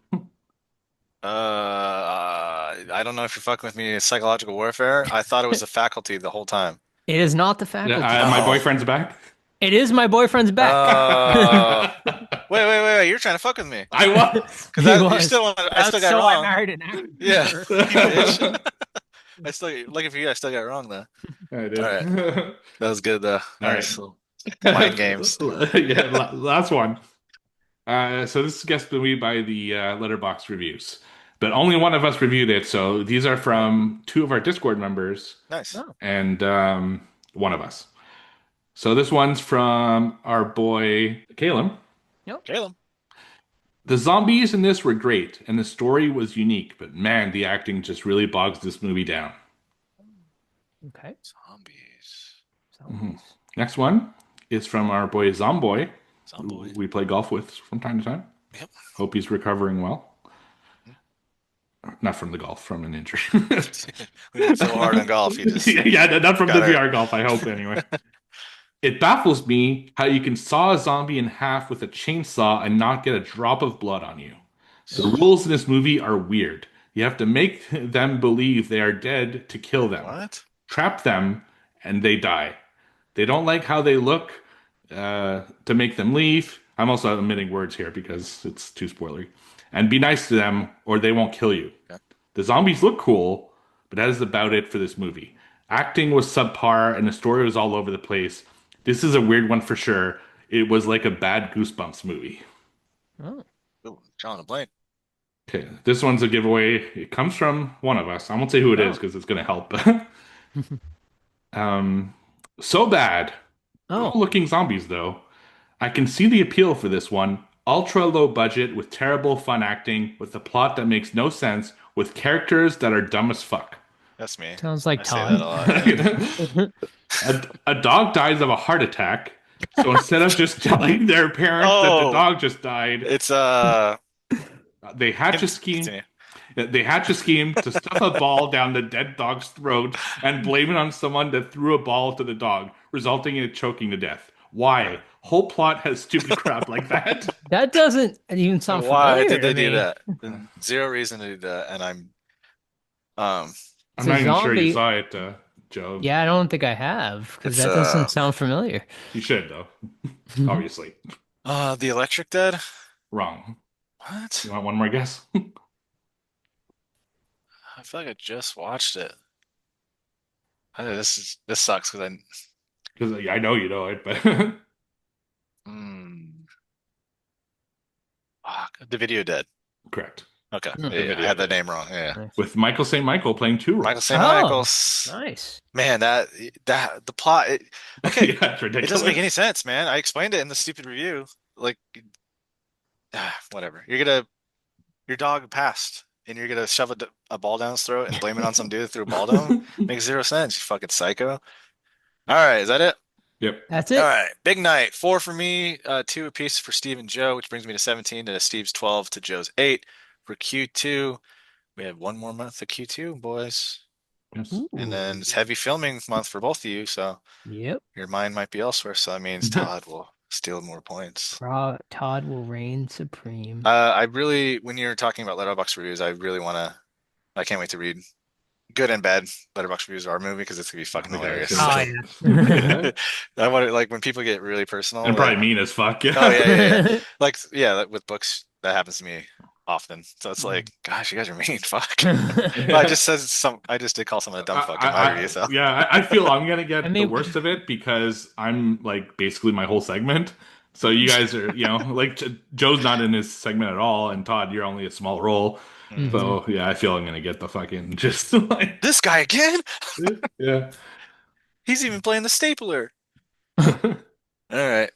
[SPEAKER 3] I don't know if you're fucking with me. It's psychological warfare. I thought it was the faculty the whole time.
[SPEAKER 2] It is not the faculty.
[SPEAKER 4] my boyfriend's back.
[SPEAKER 2] It is my boyfriend's back.
[SPEAKER 3] Wait. You're trying to fuck with me.
[SPEAKER 4] I was.
[SPEAKER 2] He
[SPEAKER 3] You
[SPEAKER 2] was.
[SPEAKER 3] still I
[SPEAKER 2] That's
[SPEAKER 3] still got
[SPEAKER 2] so
[SPEAKER 3] it
[SPEAKER 2] I
[SPEAKER 3] wrong.
[SPEAKER 2] married an actor.
[SPEAKER 3] Yeah. You bitch. I still looking for you. I still got it wrong though.
[SPEAKER 4] I did.
[SPEAKER 3] All right. That was good though.
[SPEAKER 4] All
[SPEAKER 3] Nice.
[SPEAKER 4] right.
[SPEAKER 3] Mind games.
[SPEAKER 4] Yeah, last one. So this is guessed to me by the Letterboxd reviews, but only one of us reviewed it. So these are from 2 of our Discord members
[SPEAKER 3] Nice.
[SPEAKER 4] and one of us. So this one's from our boy Caleb.
[SPEAKER 3] Caleb.
[SPEAKER 4] The zombies in this were great, and the story was unique, but man, the acting just really bogs this movie down.
[SPEAKER 2] Okay.
[SPEAKER 3] Zombies.
[SPEAKER 4] Next one is from our boy Zomboy,
[SPEAKER 3] Zomboy.
[SPEAKER 4] who we play golf with from time to time.
[SPEAKER 3] Yep.
[SPEAKER 4] Hope he's recovering well. Not from the golf, from an injury.
[SPEAKER 3] We went so hard on golf. You just
[SPEAKER 4] yeah, not from the
[SPEAKER 3] Got it.
[SPEAKER 4] VR golf, I hope, anyway. It baffles me how you can saw a zombie in half with a chainsaw and not get a drop of blood on you. The rules in this movie are weird. You have to make them believe they are dead to kill them.
[SPEAKER 3] what?
[SPEAKER 4] Trap them and they die. They don't like how they look to make them leave. I'm also omitting words here because it's too spoilery. And be nice to them or they won't kill you.
[SPEAKER 3] Okay.
[SPEAKER 4] The zombies look cool, but that is about it for this movie. Acting was subpar and the story was all over the place. This is a weird one for sure. It was like a bad Goosebumps movie.
[SPEAKER 2] Oh.
[SPEAKER 3] Ooh, John Blaine.
[SPEAKER 4] Okay, this one's a giveaway. It comes from one of us. I won't say who it is because it's going to help. So bad.
[SPEAKER 2] Oh.
[SPEAKER 4] Cool looking zombies, though. I can see the appeal for this one. Ultra low budget with terrible fun acting, with a plot that makes no sense, with characters that are dumb as fuck.
[SPEAKER 3] That's me.
[SPEAKER 2] Sounds like
[SPEAKER 3] I say that a
[SPEAKER 2] Todd.
[SPEAKER 3] lot. Yeah.
[SPEAKER 4] A dog dies of a heart attack. So instead of just telling their parents that the
[SPEAKER 3] Oh.
[SPEAKER 4] dog just died,
[SPEAKER 3] It's
[SPEAKER 4] they hatch a scheme.
[SPEAKER 3] continue.
[SPEAKER 4] They hatch a scheme to stuff a ball down the dead dog's throat and blame it on someone that threw a ball to the dog, resulting in it choking to death. Why? Whole plot has stupid crap like that.
[SPEAKER 2] That doesn't even sound
[SPEAKER 3] Why
[SPEAKER 2] familiar
[SPEAKER 3] did they
[SPEAKER 2] to
[SPEAKER 3] do
[SPEAKER 2] me.
[SPEAKER 3] that? Zero reason to do that, and
[SPEAKER 4] I'm
[SPEAKER 2] It's a
[SPEAKER 4] not even sure you
[SPEAKER 2] zombie-
[SPEAKER 4] saw it, Joe.
[SPEAKER 2] Yeah, I don't think I have because
[SPEAKER 3] It's,
[SPEAKER 2] that doesn't sound familiar.
[SPEAKER 4] You should, though. Obviously.
[SPEAKER 3] The Electric Dead.
[SPEAKER 4] Wrong.
[SPEAKER 3] What?
[SPEAKER 4] You want one more guess?
[SPEAKER 3] I feel like I just watched it. This sucks because
[SPEAKER 4] Because I know you know it, but
[SPEAKER 3] fuck, the Video Dead.
[SPEAKER 4] correct.
[SPEAKER 3] Okay,
[SPEAKER 2] Hmm.
[SPEAKER 3] yeah, I had the name wrong. Yeah,
[SPEAKER 2] Nice.
[SPEAKER 4] With Michael St. Michael playing two roles.
[SPEAKER 3] Michael St.
[SPEAKER 2] Oh.
[SPEAKER 3] Michaels.
[SPEAKER 2] Nice.
[SPEAKER 3] Man, that the plot. Okay,
[SPEAKER 4] Yeah, it's
[SPEAKER 3] it
[SPEAKER 4] ridiculous.
[SPEAKER 3] doesn't make any sense, man. I explained it in the stupid review. Like, whatever. Your dog passed, and you're gonna shove a ball down his throat and blame it on some dude that threw a ball down. Makes zero sense. You fucking psycho. All right, is that it?
[SPEAKER 4] Yep.
[SPEAKER 2] That's
[SPEAKER 3] All
[SPEAKER 2] it.
[SPEAKER 3] right, big night. 4 for me, 2 apiece for Steve and Joe, which brings me to 17, to Steve's 12, to Joe's 8. For Q2, we have one more month of Q2, boys.
[SPEAKER 4] Yes.
[SPEAKER 3] And then it's heavy filming month for both of you, so
[SPEAKER 2] Yep.
[SPEAKER 3] your mind might be elsewhere. So that means Todd will steal more points.
[SPEAKER 2] Todd will reign supreme.
[SPEAKER 3] When you're talking about Letterboxd reviews, I can't wait to read good and bad Letterboxd reviews of our movie because it's gonna be fucking
[SPEAKER 4] Oh, yeah,
[SPEAKER 3] hilarious.
[SPEAKER 4] it's
[SPEAKER 2] Oh,
[SPEAKER 3] I want it like when people get really personal.
[SPEAKER 4] And probably
[SPEAKER 3] like-
[SPEAKER 4] mean as fuck.
[SPEAKER 3] Oh yeah. Like with books, that happens to me often. So it's
[SPEAKER 4] Mm.
[SPEAKER 3] like, gosh, you guys are mean. Fuck. But I just did call someone a dumb fuck in my review. So
[SPEAKER 4] Yeah, I feel I'm gonna get
[SPEAKER 2] I mean-
[SPEAKER 4] the worst of it because I'm like basically my whole segment. So you guys are, like Joe's not in his segment at all, and Todd, you're only a small role.
[SPEAKER 2] Mhm.
[SPEAKER 4] So yeah, I feel I'm gonna get the fucking just like
[SPEAKER 3] this guy again?
[SPEAKER 4] yeah.
[SPEAKER 3] He's even playing the stapler. All right.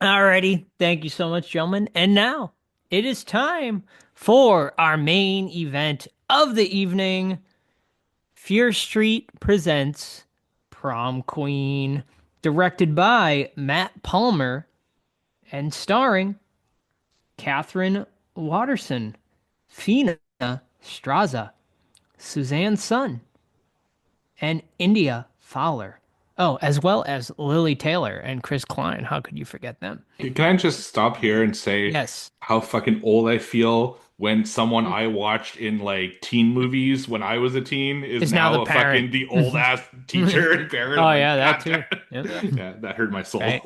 [SPEAKER 2] Alrighty. Thank you so much, gentlemen. And now it is time for our main event of the evening. Fear Street presents Prom Queen, directed by Matt Palmer and starring Catherine Watterson, Fina Straza, Suzanne Sun, and India Fowler. Oh, as well as Lily Taylor and Chris Klein. How could you forget them?
[SPEAKER 4] Can I just stop here and say
[SPEAKER 2] Yes.
[SPEAKER 4] how fucking old I feel when someone I watched in like teen movies when I was a teen is
[SPEAKER 2] Is now
[SPEAKER 4] now
[SPEAKER 2] the
[SPEAKER 4] a
[SPEAKER 2] parent.
[SPEAKER 4] fucking the old ass teacher and parent.
[SPEAKER 2] Oh,
[SPEAKER 4] I'm like,
[SPEAKER 2] yeah, that
[SPEAKER 4] God
[SPEAKER 2] too.
[SPEAKER 4] damn.
[SPEAKER 2] Yep.
[SPEAKER 4] Yeah, that hurt my soul.
[SPEAKER 2] Right.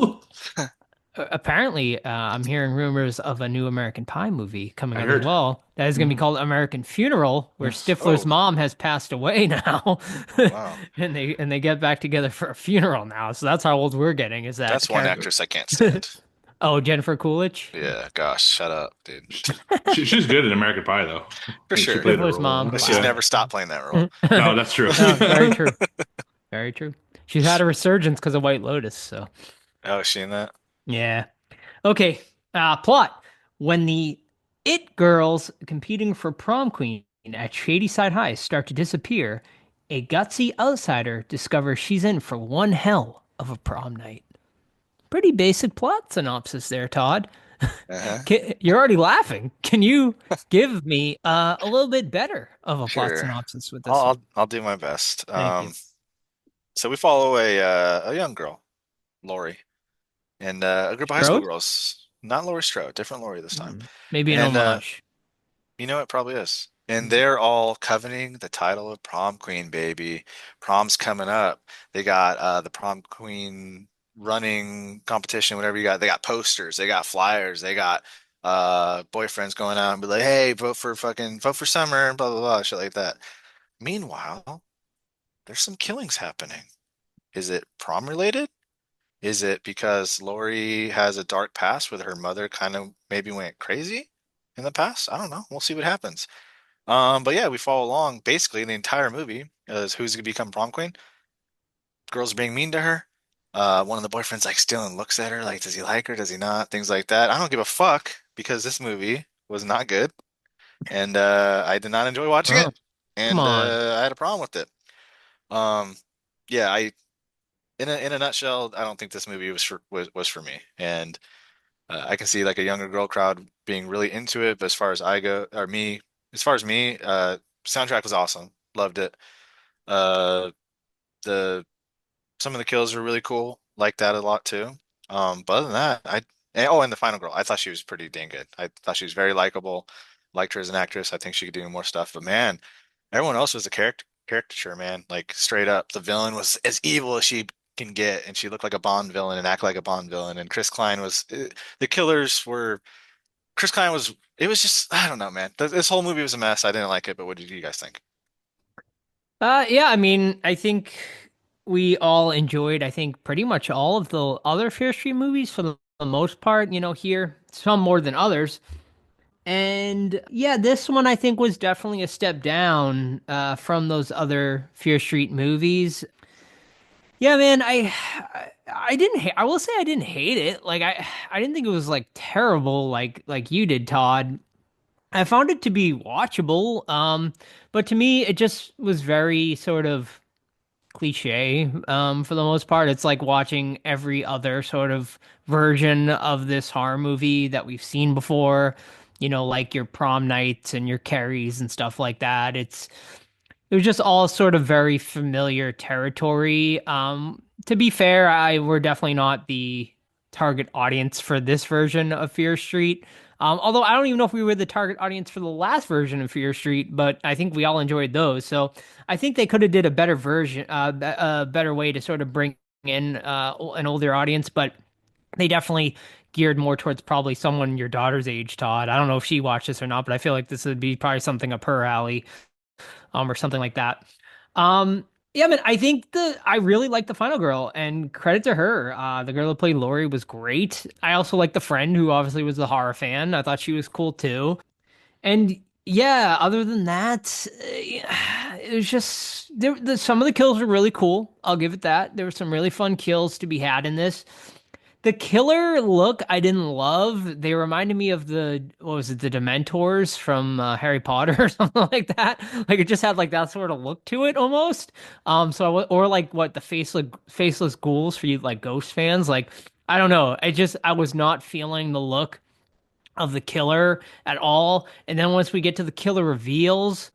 [SPEAKER 2] Apparently, I'm hearing rumors of a new American Pie movie coming
[SPEAKER 4] I
[SPEAKER 2] out
[SPEAKER 4] heard.
[SPEAKER 2] as well. That is going to be called American Funeral, where
[SPEAKER 4] Yes.
[SPEAKER 2] Stifler's
[SPEAKER 3] Oh.
[SPEAKER 2] mom has passed away now,
[SPEAKER 3] Wow.
[SPEAKER 2] and they get back together for a funeral now. So that's how old we're getting. Is that
[SPEAKER 3] That's one
[SPEAKER 2] character-
[SPEAKER 3] actress I can't stand.
[SPEAKER 2] Oh, Jennifer Coolidge.
[SPEAKER 3] Yeah, gosh, shut up, dude.
[SPEAKER 4] She's good in American Pie though.
[SPEAKER 3] For
[SPEAKER 4] She
[SPEAKER 3] sure.
[SPEAKER 4] played the
[SPEAKER 2] Stifler's
[SPEAKER 4] role.
[SPEAKER 2] mom.
[SPEAKER 3] But she's
[SPEAKER 4] Yeah.
[SPEAKER 3] never stopped playing that role.
[SPEAKER 4] No, that's true.
[SPEAKER 2] No, very true. Very true. She's had a resurgence because of White Lotus. So
[SPEAKER 3] Oh, is she in that?
[SPEAKER 2] yeah. Okay. Plot: when the It girls competing for prom queen at Shadyside High start to disappear, a gutsy outsider discovers she's in for one hell of a prom night. Pretty basic plot synopsis there, Todd.
[SPEAKER 3] Uh-huh.
[SPEAKER 2] You're already laughing. Can you give me a little bit better of a plot
[SPEAKER 3] Sure.
[SPEAKER 2] synopsis with this one?
[SPEAKER 3] I'll do my best.
[SPEAKER 2] Thank you.
[SPEAKER 3] So we follow a young girl, Lori, and a group of high school
[SPEAKER 2] Strode?
[SPEAKER 3] girls. Not Laurie Strode, different Lori this time.
[SPEAKER 2] Maybe an
[SPEAKER 3] and,
[SPEAKER 2] homage.
[SPEAKER 3] You know, it probably is. And they're all coveting the title of prom queen, baby. Prom's coming up. They got the prom queen running competition, whatever you got. They got posters, they got flyers, they got boyfriends going out and be like, hey, vote for Summer, and blah blah blah, shit like that. Meanwhile, there's some killings happening. Is it prom related? Is it because Lori has a dark past with her mother kind of maybe went crazy in the past? I don't know. We'll see what happens. But yeah, we follow along basically the entire movie as who's gonna become prom queen. Girls are being mean to her. One of the boyfriends like still and looks at her like, does he like her? Does he not? Things like that. I don't give a fuck because this movie was not good, and I did not enjoy watching
[SPEAKER 2] Oh,
[SPEAKER 3] it,
[SPEAKER 2] come
[SPEAKER 3] and
[SPEAKER 2] on.
[SPEAKER 3] I had a problem with it. Um, yeah, I in a nutshell, I don't think this movie was for me, and I can see like a younger girl crowd being really into it. But as far as I go, or me, as far as me, soundtrack was awesome. Loved it. Uh, the some of the kills were really cool. Liked that a lot too. But other than that, and the final girl, I thought she was pretty dang good. I thought she was very likable. Liked her as an actress. I think she could do more stuff. But man, everyone else was a caricature, man. Like straight up, the villain was as evil as she can get, and she looked like a Bond villain and act like a Bond villain. And Chris Klein was the killers were. Chris Klein was. It was just I don't know, man. This whole movie was a mess. I didn't like it. But what did you guys think?
[SPEAKER 2] Yeah, I mean, I think we all enjoyed, I think, pretty much all of the other Fear Street movies for the most part, here, some more than others. And yeah, this one I think was definitely a step down from those other Fear Street movies. Yeah, man, I didn't I will say I didn't hate it. Like I didn't think it was like terrible like you did, Todd. I found it to be watchable. But to me it just was very sort of cliche for the most part. It's like watching every other sort of version of this horror movie that we've seen before, like your prom nights and your Carries and stuff like that. It was just all sort of very familiar territory. To be fair, I we're definitely not the target audience for this version of Fear Street. Although I don't even know if we were the target audience for the last version of Fear Street, but I think we all enjoyed those. So I think they could have did a better version, a better way to sort of bring in an older audience, but they definitely geared more towards probably someone your daughter's age, Todd. I don't know if she watched this or not, but I feel like this would be probably something up her alley, or something like that. Um, yeah, man, I think I really like the final girl, and credit to her. The girl that played Lori was great. I also like the friend who obviously was the horror fan. I thought she was cool too. And yeah, other than that, it was just some of the kills were really cool. I'll give it that. There were some really fun kills to be had in this. The killer look I didn't love. They reminded me of what was it, the Dementors from Harry Potter or something like that. Like it just had like that sort of look to it almost. Or like what the faceless ghouls for you like Ghost fans. Like I don't know. I was not feeling the look of the killer at all. And then once we get to the killer reveals,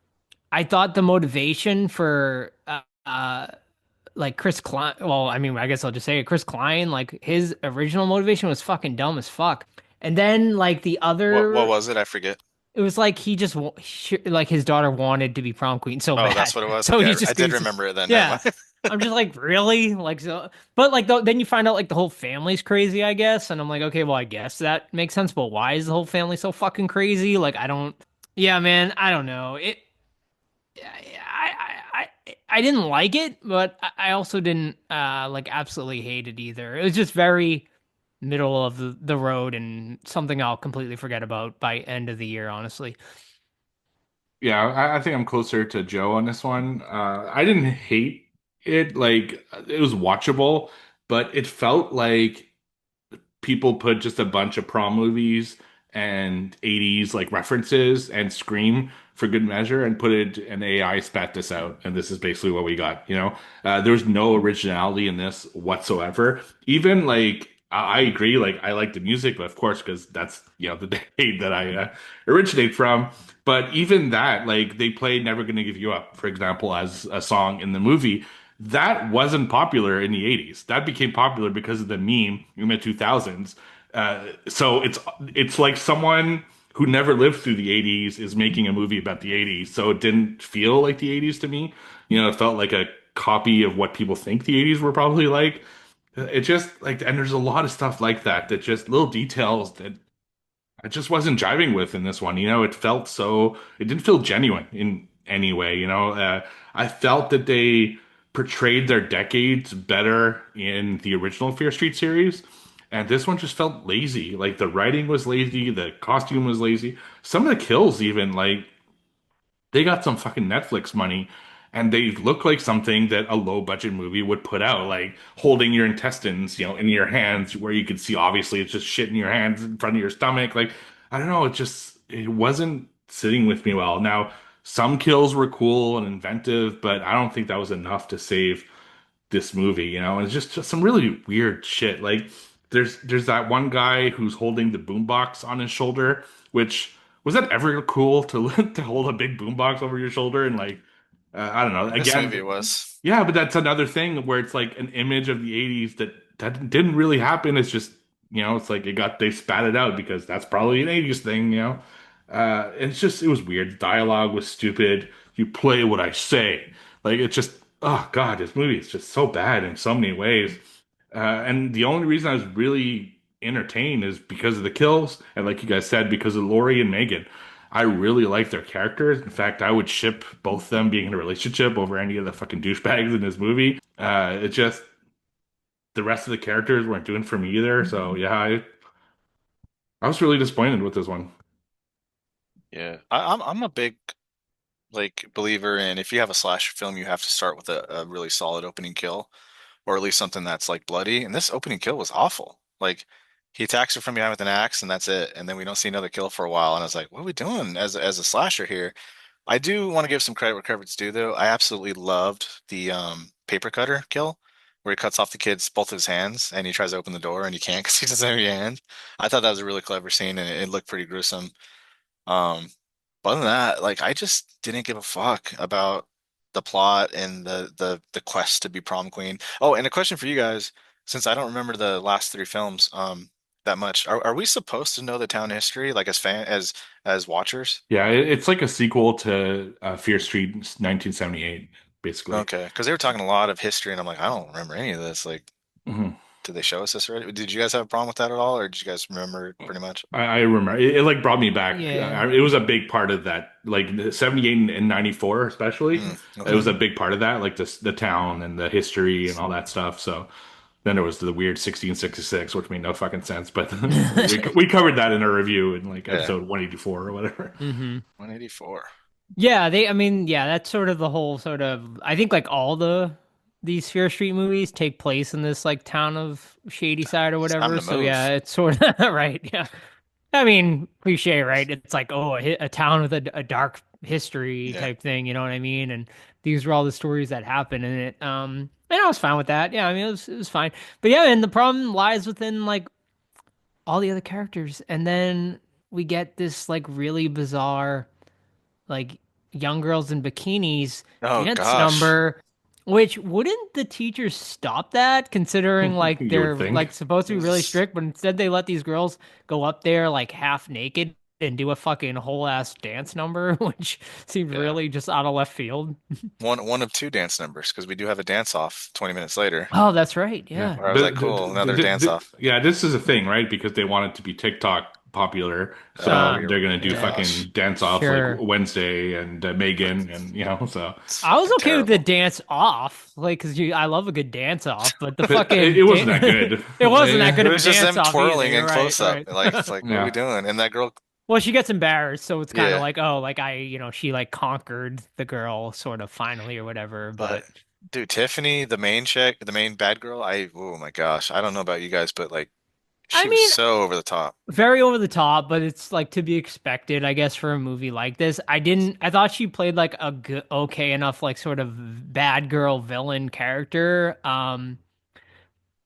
[SPEAKER 2] I thought the motivation for like Chris Klein. Well, I mean, I guess I'll just say it. Chris Klein, like his original motivation was fucking dumb as fuck. And then like the
[SPEAKER 3] What
[SPEAKER 2] other,
[SPEAKER 3] was it? I forget.
[SPEAKER 2] it was like he just like his daughter wanted to be prom queen so
[SPEAKER 3] Oh,
[SPEAKER 2] bad,
[SPEAKER 3] that's what it was.
[SPEAKER 2] so
[SPEAKER 3] Okay,
[SPEAKER 2] he
[SPEAKER 3] I
[SPEAKER 2] just
[SPEAKER 3] did
[SPEAKER 2] basically,
[SPEAKER 3] remember it then. Never
[SPEAKER 2] yeah.
[SPEAKER 3] mind.
[SPEAKER 2] I'm just like really like so, but like then you find out like the whole family's crazy, I guess, and I'm like, okay, well, I guess that makes sense, but why is the whole family so fucking crazy? Like, I don't. Yeah, man, I don't know. I didn't like it, but I also didn't like absolutely hate it either. It was just very middle of the road and something I'll completely forget about by end of the year, honestly.
[SPEAKER 4] Yeah, I think I'm closer to Joe on this one. I didn't hate it. Like, it was watchable, but it felt like people put just a bunch of prom movies and 80s like references and Scream for good measure and put it and AI spat this out and this is basically what we got, there was no originality in this whatsoever. Even like I agree, like I like the music, but of course because that's the decade that I originate from. But even that, like they played Never Gonna Give You Up, for example, as a song in the movie. That wasn't popular in the 80s. That became popular because of the meme in the 2000s. So it's like someone who never lived through the 80s is making a movie about the 80s. So it didn't feel like the 80s to me. It felt like a copy of what people think the 80s were probably like. It just like, and there's a lot of stuff like that, that just little details that I just wasn't jiving with in this one. It didn't feel genuine in any way. I felt that they portrayed their decades better in the original Fear Street series. And this one just felt lazy. Like the writing was lazy, the costume was lazy. Some of the kills, even, like, they got some fucking Netflix money and they look like something that a low budget movie would put out, like holding your intestines, in your hands, where you could see obviously it's just shit in your hands in front of your stomach. Like, I don't know, it wasn't sitting with me well. Now, some kills were cool and inventive, but I don't think that was enough to save this movie. And it's just some really weird shit. Like there's that one guy who's holding the boombox on his shoulder, which was that ever cool to to hold a big boombox over your shoulder and like I don't know.
[SPEAKER 3] In this movie
[SPEAKER 4] Again,
[SPEAKER 3] it was.
[SPEAKER 4] yeah, but that's another thing where it's like an image of the 80s that didn't really happen. It's just, it's like they spat it out because that's probably an 80s thing. It was weird. The dialogue was stupid. You play what I say. Like it's just, oh God, this movie is just so bad in so many ways. And the only reason I was really entertained is because of the kills, and like you guys said, because of Laurie and Megan. I really like their characters. In fact, I would ship both them being in a relationship over any of the fucking douchebags in this movie. It just the rest of the characters weren't doing for me either. So yeah, I was really disappointed with this one.
[SPEAKER 3] Yeah, I'm a big like believer in, if you have a slasher film, you have to start with a really solid opening kill, or at least something that's like bloody. And this opening kill was awful. Like he attacks her from behind with an axe, and that's it. And then we don't see another kill for a while. And I was like, what are we doing as a slasher here? I do want to give some credit where credit's due, though. I absolutely loved the paper cutter kill, where he cuts off the kid's both of his hands, and he tries to open the door, and he can't because he doesn't have any hands. I thought that was a really clever scene, and it looked pretty gruesome. Um, but other than that, like I just didn't give a fuck about the plot and the quest to be prom queen. Oh, and a question for you guys, since I don't remember the last three films that much. Are we supposed to know the town history, like as watchers?
[SPEAKER 4] Yeah, it's like a sequel to Fear Street 1978, basically.
[SPEAKER 3] Okay, because they were talking a lot of history, and I'm like, I don't remember any of this. Like,
[SPEAKER 4] Mhm.
[SPEAKER 3] did they show us this already? Did you guys have a problem with that at all, or did you guys remember it pretty much?
[SPEAKER 4] I remember it like brought me back.
[SPEAKER 2] Yeah.
[SPEAKER 4] It was a big part of that, like 78 and 94 especially. It was
[SPEAKER 3] Okay.
[SPEAKER 4] a big part of that, like the town and the history and all that stuff. So then there was the weird 1666, which made no fucking sense. But we covered that in a review in like
[SPEAKER 3] Yeah.
[SPEAKER 4] episode 184 or whatever.
[SPEAKER 2] hmm
[SPEAKER 3] 184.
[SPEAKER 2] Yeah, I mean, yeah, that's sort of the whole sort of, I think like all these Fear Street movies take place in this like town of Shady Side or
[SPEAKER 3] It's time
[SPEAKER 2] whatever.
[SPEAKER 3] to
[SPEAKER 2] So yeah,
[SPEAKER 3] move.
[SPEAKER 2] it's sort of right. Yeah. I mean, cliche, right? It's like, oh, a town with a dark history
[SPEAKER 3] Yeah.
[SPEAKER 2] type thing, you know what I mean? And these were all the stories that happened in it. And I was fine with that. Yeah, I mean, it was fine. But yeah, and the problem lies within like all the other characters. And then we get this like really bizarre like young girls in bikinis
[SPEAKER 3] Oh
[SPEAKER 2] dance
[SPEAKER 3] gosh.
[SPEAKER 2] number, which wouldn't the teachers stop that, considering like
[SPEAKER 4] You would
[SPEAKER 2] they're
[SPEAKER 4] think.
[SPEAKER 2] like supposed to be really
[SPEAKER 3] This
[SPEAKER 2] strict, but instead they let these girls go up there like half naked and do a fucking whole ass dance number, which seems
[SPEAKER 3] yeah.
[SPEAKER 2] really just out of left field.
[SPEAKER 3] One of two dance numbers, because we do have a dance off 20 minutes later,
[SPEAKER 2] Oh, that's right.
[SPEAKER 4] Yeah,
[SPEAKER 2] Yeah.
[SPEAKER 3] where I was like, cool, another dance off.
[SPEAKER 4] yeah, this is a thing, right? Because they want it to be TikTok popular,
[SPEAKER 3] Oh,
[SPEAKER 4] so
[SPEAKER 2] Uh,
[SPEAKER 4] they're gonna do
[SPEAKER 2] yeah.
[SPEAKER 3] gosh.
[SPEAKER 4] fucking dance offs like
[SPEAKER 2] Sure.
[SPEAKER 4] Wednesday and Megan, and so.
[SPEAKER 2] I was okay with the
[SPEAKER 3] Terrible.
[SPEAKER 2] dance off, like, cause I love a good dance off, but the
[SPEAKER 4] But it
[SPEAKER 2] fucking
[SPEAKER 4] wasn't that good.
[SPEAKER 2] it wasn't that good
[SPEAKER 3] It
[SPEAKER 2] of a
[SPEAKER 3] was just
[SPEAKER 2] dance
[SPEAKER 3] them
[SPEAKER 2] off either.
[SPEAKER 3] twirling in
[SPEAKER 2] You're right,
[SPEAKER 3] close up.
[SPEAKER 2] right.
[SPEAKER 3] Like it's like, what are we
[SPEAKER 4] Yeah.
[SPEAKER 3] doing? And that girl,
[SPEAKER 2] Well, she gets embarrassed, so it's kind of
[SPEAKER 3] yeah.
[SPEAKER 2] like, oh, like she like conquered the girl sort of finally or whatever.
[SPEAKER 3] But
[SPEAKER 2] But
[SPEAKER 3] dude, Tiffany, the main chick, the main bad girl, oh my gosh, I don't know about you guys, but like
[SPEAKER 2] I
[SPEAKER 3] she was
[SPEAKER 2] mean,
[SPEAKER 3] so over the top.
[SPEAKER 2] very over the top, but it's like to be expected, I guess, for a movie like this. I thought she played like a good, okay enough, like sort of bad girl villain character.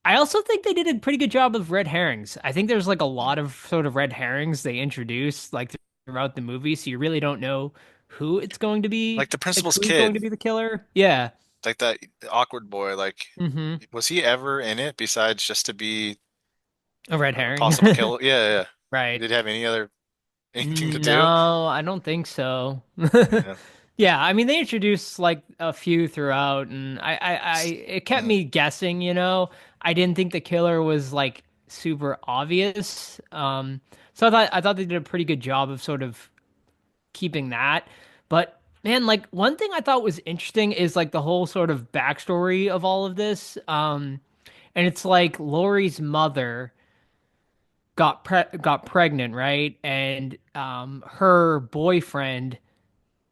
[SPEAKER 2] I also think they did a pretty good job of red herrings. I think there's like a lot of sort of red herrings they introduced like throughout the movie, so you really don't know who it's going to be,
[SPEAKER 3] Like the
[SPEAKER 2] like
[SPEAKER 3] principal's
[SPEAKER 2] who's going to
[SPEAKER 3] kid,
[SPEAKER 2] be the killer. Yeah.
[SPEAKER 3] like that awkward boy, like
[SPEAKER 2] Mm-hmm.
[SPEAKER 3] was he ever in it besides just to be
[SPEAKER 2] A red
[SPEAKER 3] a
[SPEAKER 2] herring.
[SPEAKER 3] possible kill? Yeah, yeah.
[SPEAKER 2] Right.
[SPEAKER 3] Did he have any other anything to do.
[SPEAKER 2] No, I don't think so.
[SPEAKER 3] Yeah.
[SPEAKER 2] Yeah, I mean they introduced like a few throughout, and it kept
[SPEAKER 3] Mhm.
[SPEAKER 2] me guessing. I didn't think the killer was like super obvious. So I thought they did a pretty good job of sort of keeping that. But man, like one thing I thought was interesting is like the whole sort of backstory of all of this. And it's like Lori's mother got pregnant, right? And her boyfriend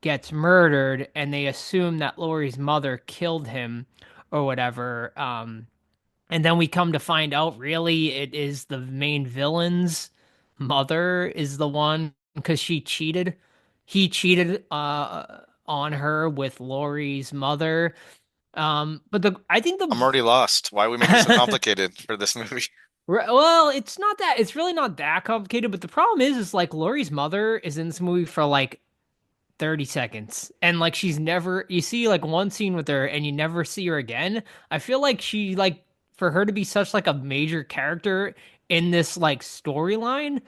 [SPEAKER 2] gets murdered, and they assume that Lori's mother killed him or whatever. And then we come to find out really it is the main villain's mother is the one because she cheated. He cheated on her with Lori's mother. But I think
[SPEAKER 3] I'm already lost. Why are we making it so complicated for this movie?
[SPEAKER 2] well, it's not that it's really not that complicated, but the problem is like Lori's mother is in this movie for like 30 seconds. And like she's never you see like one scene with her and you never see her again. I feel like she like for her to be such like a major character in this like storyline,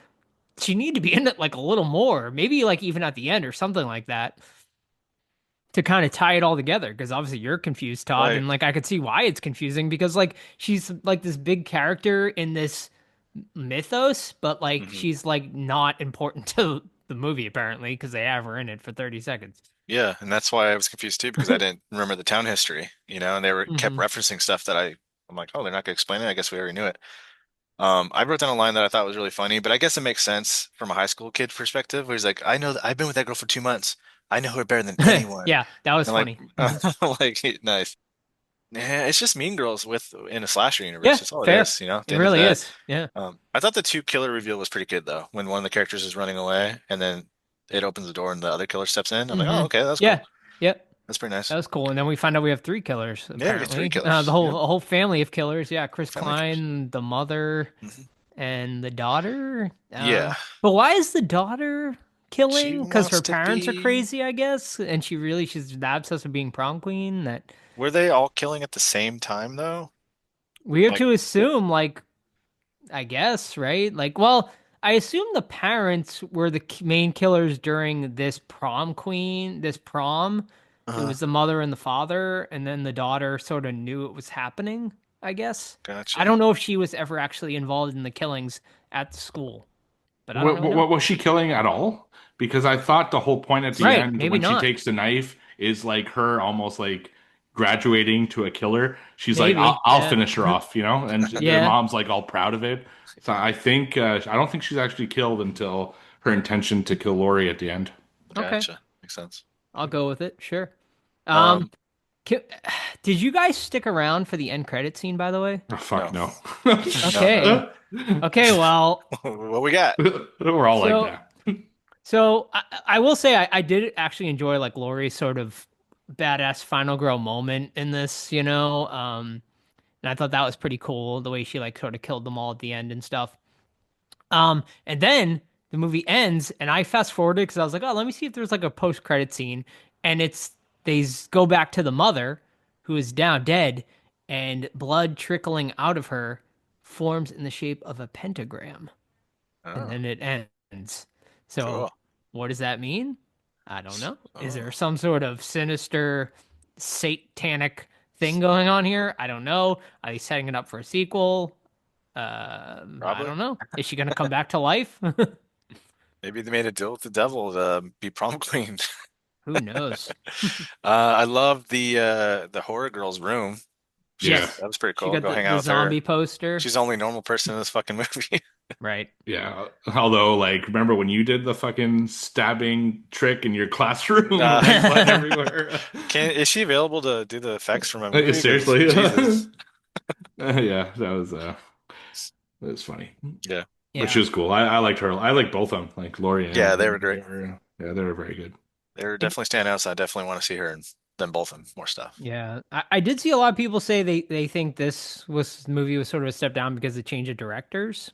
[SPEAKER 2] she need to be in it like a little more. Maybe like even at the end or something like that to kind of tie it all together because obviously you're confused, Todd,
[SPEAKER 3] Right.
[SPEAKER 2] and like I could see why it's confusing because like she's like this big character in this mythos, but like
[SPEAKER 3] Hmm.
[SPEAKER 2] she's like not important to the movie apparently because they have her in it for 30 seconds.
[SPEAKER 3] Yeah, and that's why I was confused too because I didn't remember the town history, and they were kept
[SPEAKER 2] Hmm.
[SPEAKER 3] referencing stuff that I'm like, oh, they're not gonna explain it. I guess we already knew it. I wrote down a line that I thought was really funny, but I guess it makes sense from a high school kid perspective, where he's like, I know that I've been with that girl for 2 months. I know her better than anyone.
[SPEAKER 2] Yeah, that was
[SPEAKER 3] And like,
[SPEAKER 2] funny. Mhm.
[SPEAKER 3] like nice. Yeah, it's just Mean Girls with in a slasher universe.
[SPEAKER 2] Yeah,
[SPEAKER 3] That's all it
[SPEAKER 2] fair.
[SPEAKER 3] is, at
[SPEAKER 2] It
[SPEAKER 3] the end of the
[SPEAKER 2] really
[SPEAKER 3] day.
[SPEAKER 2] is. Yeah.
[SPEAKER 3] I thought the two killer reveal was pretty good though. When one of the characters is running away and then it opens the door and the other killer steps in. I'm like,
[SPEAKER 2] Hmm.
[SPEAKER 3] oh, okay, that's cool.
[SPEAKER 2] Yeah. Yep.
[SPEAKER 3] That's pretty nice.
[SPEAKER 2] That was cool. And then we find out we have three killers,
[SPEAKER 3] Yeah, we get three
[SPEAKER 2] apparently. The
[SPEAKER 3] killers.
[SPEAKER 2] whole
[SPEAKER 3] Yep.
[SPEAKER 2] a whole family of killers. Yeah, Chris
[SPEAKER 3] Family killers.
[SPEAKER 2] Klein, the mother,
[SPEAKER 3] Hmm.
[SPEAKER 2] and the daughter.
[SPEAKER 3] Yeah.
[SPEAKER 2] But why is the daughter
[SPEAKER 3] She
[SPEAKER 2] killing? Because
[SPEAKER 3] wants
[SPEAKER 2] her
[SPEAKER 3] to
[SPEAKER 2] parents are
[SPEAKER 3] be.
[SPEAKER 2] crazy, I guess, and she's that obsessed with being prom queen. That
[SPEAKER 3] Were they all killing at the same time though?
[SPEAKER 2] we have
[SPEAKER 3] Like,
[SPEAKER 2] to assume, like, I guess, right? Like, well, I assume the parents were the main killers during this prom. It
[SPEAKER 3] uh,
[SPEAKER 2] was the mother and the father, and then the daughter sort of knew it was happening, I guess. I
[SPEAKER 3] gotcha.
[SPEAKER 2] don't know if she was ever actually involved in the killings at the school, but I don't
[SPEAKER 4] What,
[SPEAKER 2] really know.
[SPEAKER 4] what was she killing at all? Because I thought the whole point at the
[SPEAKER 2] Right,
[SPEAKER 4] end
[SPEAKER 2] maybe
[SPEAKER 4] when she
[SPEAKER 2] not.
[SPEAKER 4] takes the knife is like her almost like graduating to a killer. She's like, I'll,
[SPEAKER 2] Maybe,
[SPEAKER 4] I'll
[SPEAKER 2] yeah.
[SPEAKER 4] finish her off, and the
[SPEAKER 2] Yeah,
[SPEAKER 4] mom's like all proud of it. So I think I don't think she's actually killed until her intention to kill Lori at the end.
[SPEAKER 2] okay.
[SPEAKER 3] Gotcha. Makes sense.
[SPEAKER 2] I'll go with it, sure. Um,
[SPEAKER 3] Um,
[SPEAKER 2] ki- did you guys stick around for the end credit scene, by the way?
[SPEAKER 4] Oh, fuck
[SPEAKER 3] no.
[SPEAKER 4] no.
[SPEAKER 2] Okay. Okay, well,
[SPEAKER 3] What we got?
[SPEAKER 4] We're all like
[SPEAKER 2] so
[SPEAKER 4] that.
[SPEAKER 2] So I will say I did actually enjoy like Lori's sort of badass final girl moment in this, and I thought that was pretty cool the way she like sort of killed them all at the end and stuff. And then the movie ends, and I fast forwarded because I was like, oh, let me see if there's like a post credit scene, and go back to the mother who is now dead, and blood trickling out of her forms in the shape of a pentagram and
[SPEAKER 3] Oh,
[SPEAKER 2] then it ends. So,
[SPEAKER 3] cool.
[SPEAKER 2] what does that mean? I don't know. Is
[SPEAKER 3] Oh,
[SPEAKER 2] there some sort of sinister, satanic thing going on here? I don't know. Are they setting it up for a sequel? I
[SPEAKER 3] probably.
[SPEAKER 2] don't know. Is she gonna come back to life?
[SPEAKER 3] Maybe they made a deal with the devil to be prom queen.
[SPEAKER 2] Who knows?
[SPEAKER 3] I love the horror girl's room.
[SPEAKER 4] Yeah.
[SPEAKER 2] Yes,
[SPEAKER 3] That was pretty
[SPEAKER 2] she
[SPEAKER 3] cool.
[SPEAKER 2] got
[SPEAKER 3] Go hang
[SPEAKER 2] the
[SPEAKER 3] out with her.
[SPEAKER 2] zombie poster.
[SPEAKER 3] She's the only normal person in this fucking movie.
[SPEAKER 2] Right.
[SPEAKER 4] Yeah. Although, like, remember when you did the fucking stabbing trick in your classroom,
[SPEAKER 3] Uh,
[SPEAKER 4] like blood everywhere?
[SPEAKER 3] is she available to do the effects for my movie? 'Cause
[SPEAKER 4] Seriously.
[SPEAKER 3] Jesus.
[SPEAKER 4] Yeah, that was funny.
[SPEAKER 3] Yeah.
[SPEAKER 4] But she
[SPEAKER 2] Yeah.
[SPEAKER 4] was cool. I liked her. I liked both of them, like Lori
[SPEAKER 3] Yeah,
[SPEAKER 4] and
[SPEAKER 3] they were great.
[SPEAKER 4] yeah, they were very good.
[SPEAKER 3] They were
[SPEAKER 2] I,
[SPEAKER 3] definitely standing out, so I definitely want to see her and them both in more stuff.
[SPEAKER 2] yeah. I did see a lot of people say they think this movie was sort of a step down because of the change of directors.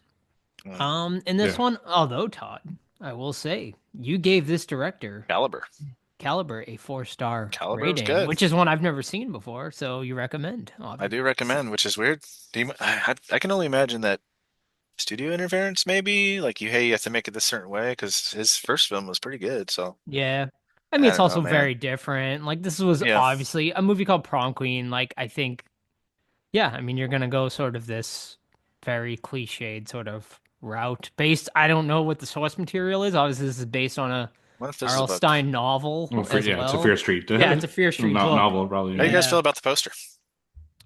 [SPEAKER 3] Mm.
[SPEAKER 2] In this
[SPEAKER 4] Yeah.
[SPEAKER 2] one, although Todd, I will say you gave this director
[SPEAKER 3] Caliber.
[SPEAKER 2] Caliber a 4-star
[SPEAKER 3] Caliber was
[SPEAKER 2] rating,
[SPEAKER 3] good.
[SPEAKER 2] which is one I've never seen before. So you recommend?
[SPEAKER 3] I do recommend, which is weird. I can only imagine that studio interference, maybe. Like hey, you have to make it this certain way because his first film was pretty good. So
[SPEAKER 2] Yeah. I mean,
[SPEAKER 3] I
[SPEAKER 2] it's
[SPEAKER 3] don't know,
[SPEAKER 2] also
[SPEAKER 3] man.
[SPEAKER 2] very different. Like, this was
[SPEAKER 3] Yeah,
[SPEAKER 2] obviously a movie called Prom Queen. Like, I think, yeah, I mean, you're gonna go sort of this very cliched sort of route based. I don't know what the source material is. Obviously, this is based on a
[SPEAKER 3] what if this is
[SPEAKER 2] R.L.
[SPEAKER 3] a book?
[SPEAKER 2] Stein novel
[SPEAKER 4] Well,
[SPEAKER 2] as
[SPEAKER 4] yeah, it's a Fear
[SPEAKER 2] well.
[SPEAKER 4] Street.
[SPEAKER 2] Yeah, it's a Fear Street
[SPEAKER 4] Not
[SPEAKER 2] book.
[SPEAKER 4] novel, probably.
[SPEAKER 3] How do you guys
[SPEAKER 2] Yeah.
[SPEAKER 3] feel about the poster?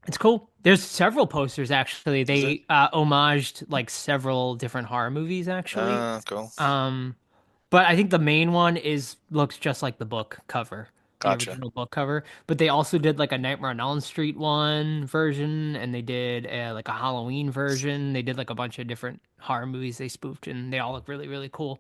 [SPEAKER 2] It's cool. There's several posters actually.
[SPEAKER 3] Is it?
[SPEAKER 2] They homaged like several different horror movies actually.
[SPEAKER 3] Cool.
[SPEAKER 2] Um, but I think the main one is looks just like the book cover, the
[SPEAKER 3] Gotcha.
[SPEAKER 2] original book cover. But they also did like a Nightmare on Elm Street one version, and they did like a Halloween version. They did like a bunch of different horror movies they spoofed, and they all look really, really cool.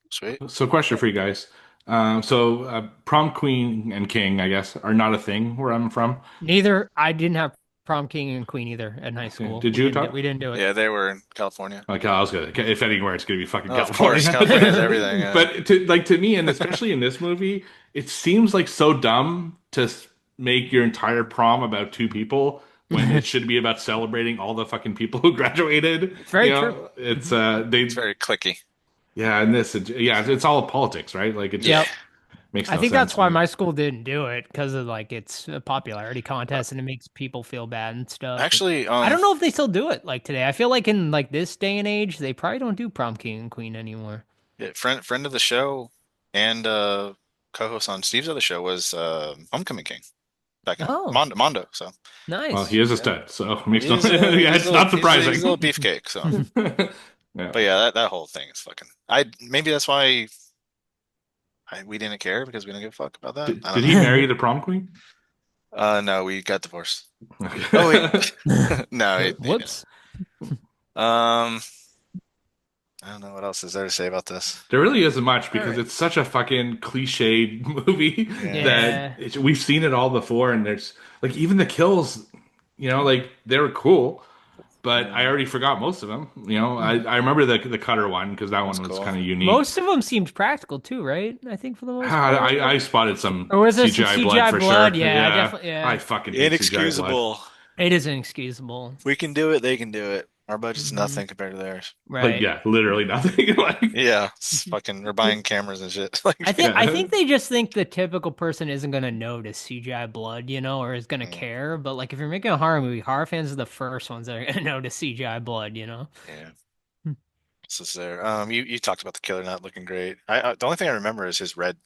[SPEAKER 3] Sweet.
[SPEAKER 4] So, question for you guys. Prom queen and king, I guess, are not a thing where I'm from.
[SPEAKER 2] Neither I didn't have prom king and queen either in high
[SPEAKER 4] Okay.
[SPEAKER 2] school.
[SPEAKER 4] Did you, Todd?
[SPEAKER 2] We didn't do it.
[SPEAKER 3] Yeah, they were in California.
[SPEAKER 4] Like I was gonna, if anywhere, it's gonna be fucking
[SPEAKER 3] Oh, of
[SPEAKER 4] California.
[SPEAKER 3] course, California's everything. Yeah.
[SPEAKER 4] But to me, and especially in this movie, it seems like so dumb to make your entire prom about two people when it should be about celebrating all the fucking people who graduated.
[SPEAKER 2] Very
[SPEAKER 4] You know,
[SPEAKER 2] true.
[SPEAKER 4] it's
[SPEAKER 3] It's very clicky.
[SPEAKER 4] yeah, and it's all politics, right? Like it just
[SPEAKER 3] Yeah.
[SPEAKER 2] Yep.
[SPEAKER 4] makes
[SPEAKER 2] I
[SPEAKER 4] no
[SPEAKER 2] think
[SPEAKER 4] sense.
[SPEAKER 2] that's why my school didn't do it because of like it's a popularity contest and it makes people feel bad and stuff.
[SPEAKER 3] Actually,
[SPEAKER 2] I don't know if they still do it like today. I feel like in like this day and age, they probably don't do prom king and queen anymore.
[SPEAKER 3] yeah, friend of the show and co-host on Steve's other show was Homecoming King back in
[SPEAKER 2] Oh,
[SPEAKER 3] Mondo. So
[SPEAKER 4] Well,
[SPEAKER 2] nice.
[SPEAKER 4] he is a
[SPEAKER 3] yeah,
[SPEAKER 4] stud, so it makes no
[SPEAKER 3] he's
[SPEAKER 4] yeah, it's not surprising.
[SPEAKER 3] He's a little beefcake. So,
[SPEAKER 4] Yeah.
[SPEAKER 3] but yeah, that whole thing is fucking. Maybe that's why we didn't care because we didn't give a fuck about that.
[SPEAKER 4] Did,
[SPEAKER 3] I
[SPEAKER 4] did
[SPEAKER 3] don't
[SPEAKER 4] he
[SPEAKER 3] know.
[SPEAKER 4] marry the prom queen?
[SPEAKER 3] No, we got divorced.
[SPEAKER 4] Okay.
[SPEAKER 3] Oh wait, no, he didn't.
[SPEAKER 2] Whoops.
[SPEAKER 3] Um, I don't know what else is there to say about this.
[SPEAKER 4] There really isn't much
[SPEAKER 2] All
[SPEAKER 4] because
[SPEAKER 2] right.
[SPEAKER 4] it's such a fucking cliched movie
[SPEAKER 3] Yeah.
[SPEAKER 2] Yeah.
[SPEAKER 4] we've seen it all before, and there's like even the kills, like they were cool, but I already forgot most of them. I remember the cutter one because that
[SPEAKER 3] That's
[SPEAKER 4] one was
[SPEAKER 3] cool.
[SPEAKER 4] kind of unique.
[SPEAKER 2] Most of them seemed practical too, right? I think for the most
[SPEAKER 4] Ah,
[SPEAKER 2] part.
[SPEAKER 4] I spotted some
[SPEAKER 2] Or was there some
[SPEAKER 4] CGI blood
[SPEAKER 2] CGI
[SPEAKER 4] for
[SPEAKER 2] blood?
[SPEAKER 4] sure.
[SPEAKER 2] Yeah, definitely. Yeah.
[SPEAKER 4] I fucking hate CGI blood.
[SPEAKER 3] Inexcusable.
[SPEAKER 2] It is inexcusable.
[SPEAKER 3] We can do it, they can do it. Our budget's
[SPEAKER 2] Mhm.
[SPEAKER 3] nothing compared to theirs.
[SPEAKER 4] Like
[SPEAKER 2] Right.
[SPEAKER 4] yeah, literally nothing. Like
[SPEAKER 3] Yeah, it's fucking we're buying cameras and shit. Like
[SPEAKER 2] I think they just think the typical person isn't gonna notice CGI blood, or is gonna
[SPEAKER 3] Mm.
[SPEAKER 2] care. But like if you're making a horror movie, horror fans are the first ones that are gonna notice CGI blood.
[SPEAKER 3] Yeah.
[SPEAKER 2] Hmm.
[SPEAKER 3] This is there. You talked about the killer not looking great. The only thing I remember is his red.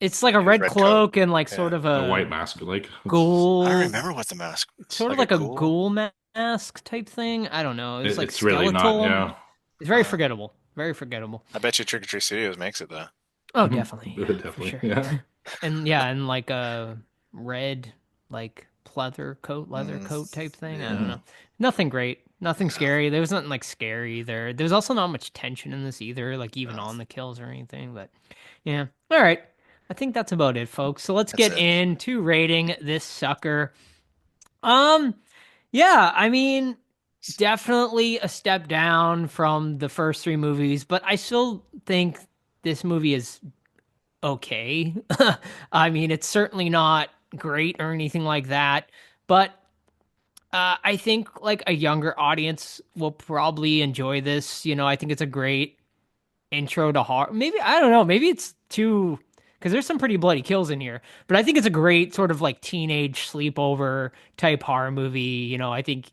[SPEAKER 2] It's like a
[SPEAKER 3] His
[SPEAKER 2] red
[SPEAKER 3] red coat.
[SPEAKER 2] cloak and like
[SPEAKER 3] Yeah.
[SPEAKER 2] sort of
[SPEAKER 4] the
[SPEAKER 2] a
[SPEAKER 4] white mask, like
[SPEAKER 2] ghoul.
[SPEAKER 3] I don't remember what the mask was.
[SPEAKER 2] Sort of
[SPEAKER 3] Like
[SPEAKER 2] like a ghoul mask type thing. I don't know. It's like
[SPEAKER 4] it's really
[SPEAKER 2] skeletal.
[SPEAKER 4] not. Yeah,
[SPEAKER 2] It's very
[SPEAKER 3] Uh,
[SPEAKER 2] forgettable. Very forgettable.
[SPEAKER 3] I bet you Trick or Treat Studios makes it though.
[SPEAKER 2] Oh,
[SPEAKER 4] Mhm.
[SPEAKER 2] definitely. Yeah,
[SPEAKER 4] Definitely.
[SPEAKER 2] for sure.
[SPEAKER 4] Yeah.
[SPEAKER 2] And like a red like leather coat type thing. I don't
[SPEAKER 4] Yeah.
[SPEAKER 2] know. Nothing great. Nothing scary. There was nothing like scary there. There's also not much tension in this either, like even
[SPEAKER 3] No.
[SPEAKER 2] on the kills or anything. But yeah. All right. I think that's about it, folks. So let's
[SPEAKER 3] That's
[SPEAKER 2] get
[SPEAKER 3] it.
[SPEAKER 2] into rating this sucker. Yeah, I mean, definitely a step down from the first three movies, but I still think this movie is okay. I mean, it's certainly not great or anything like that, but I think like a younger audience will probably enjoy this. I think it's a great intro to horror. Maybe I don't know. Maybe it's too because there's some pretty bloody kills in here. But I think it's a great sort of like teenage sleepover type horror movie. I think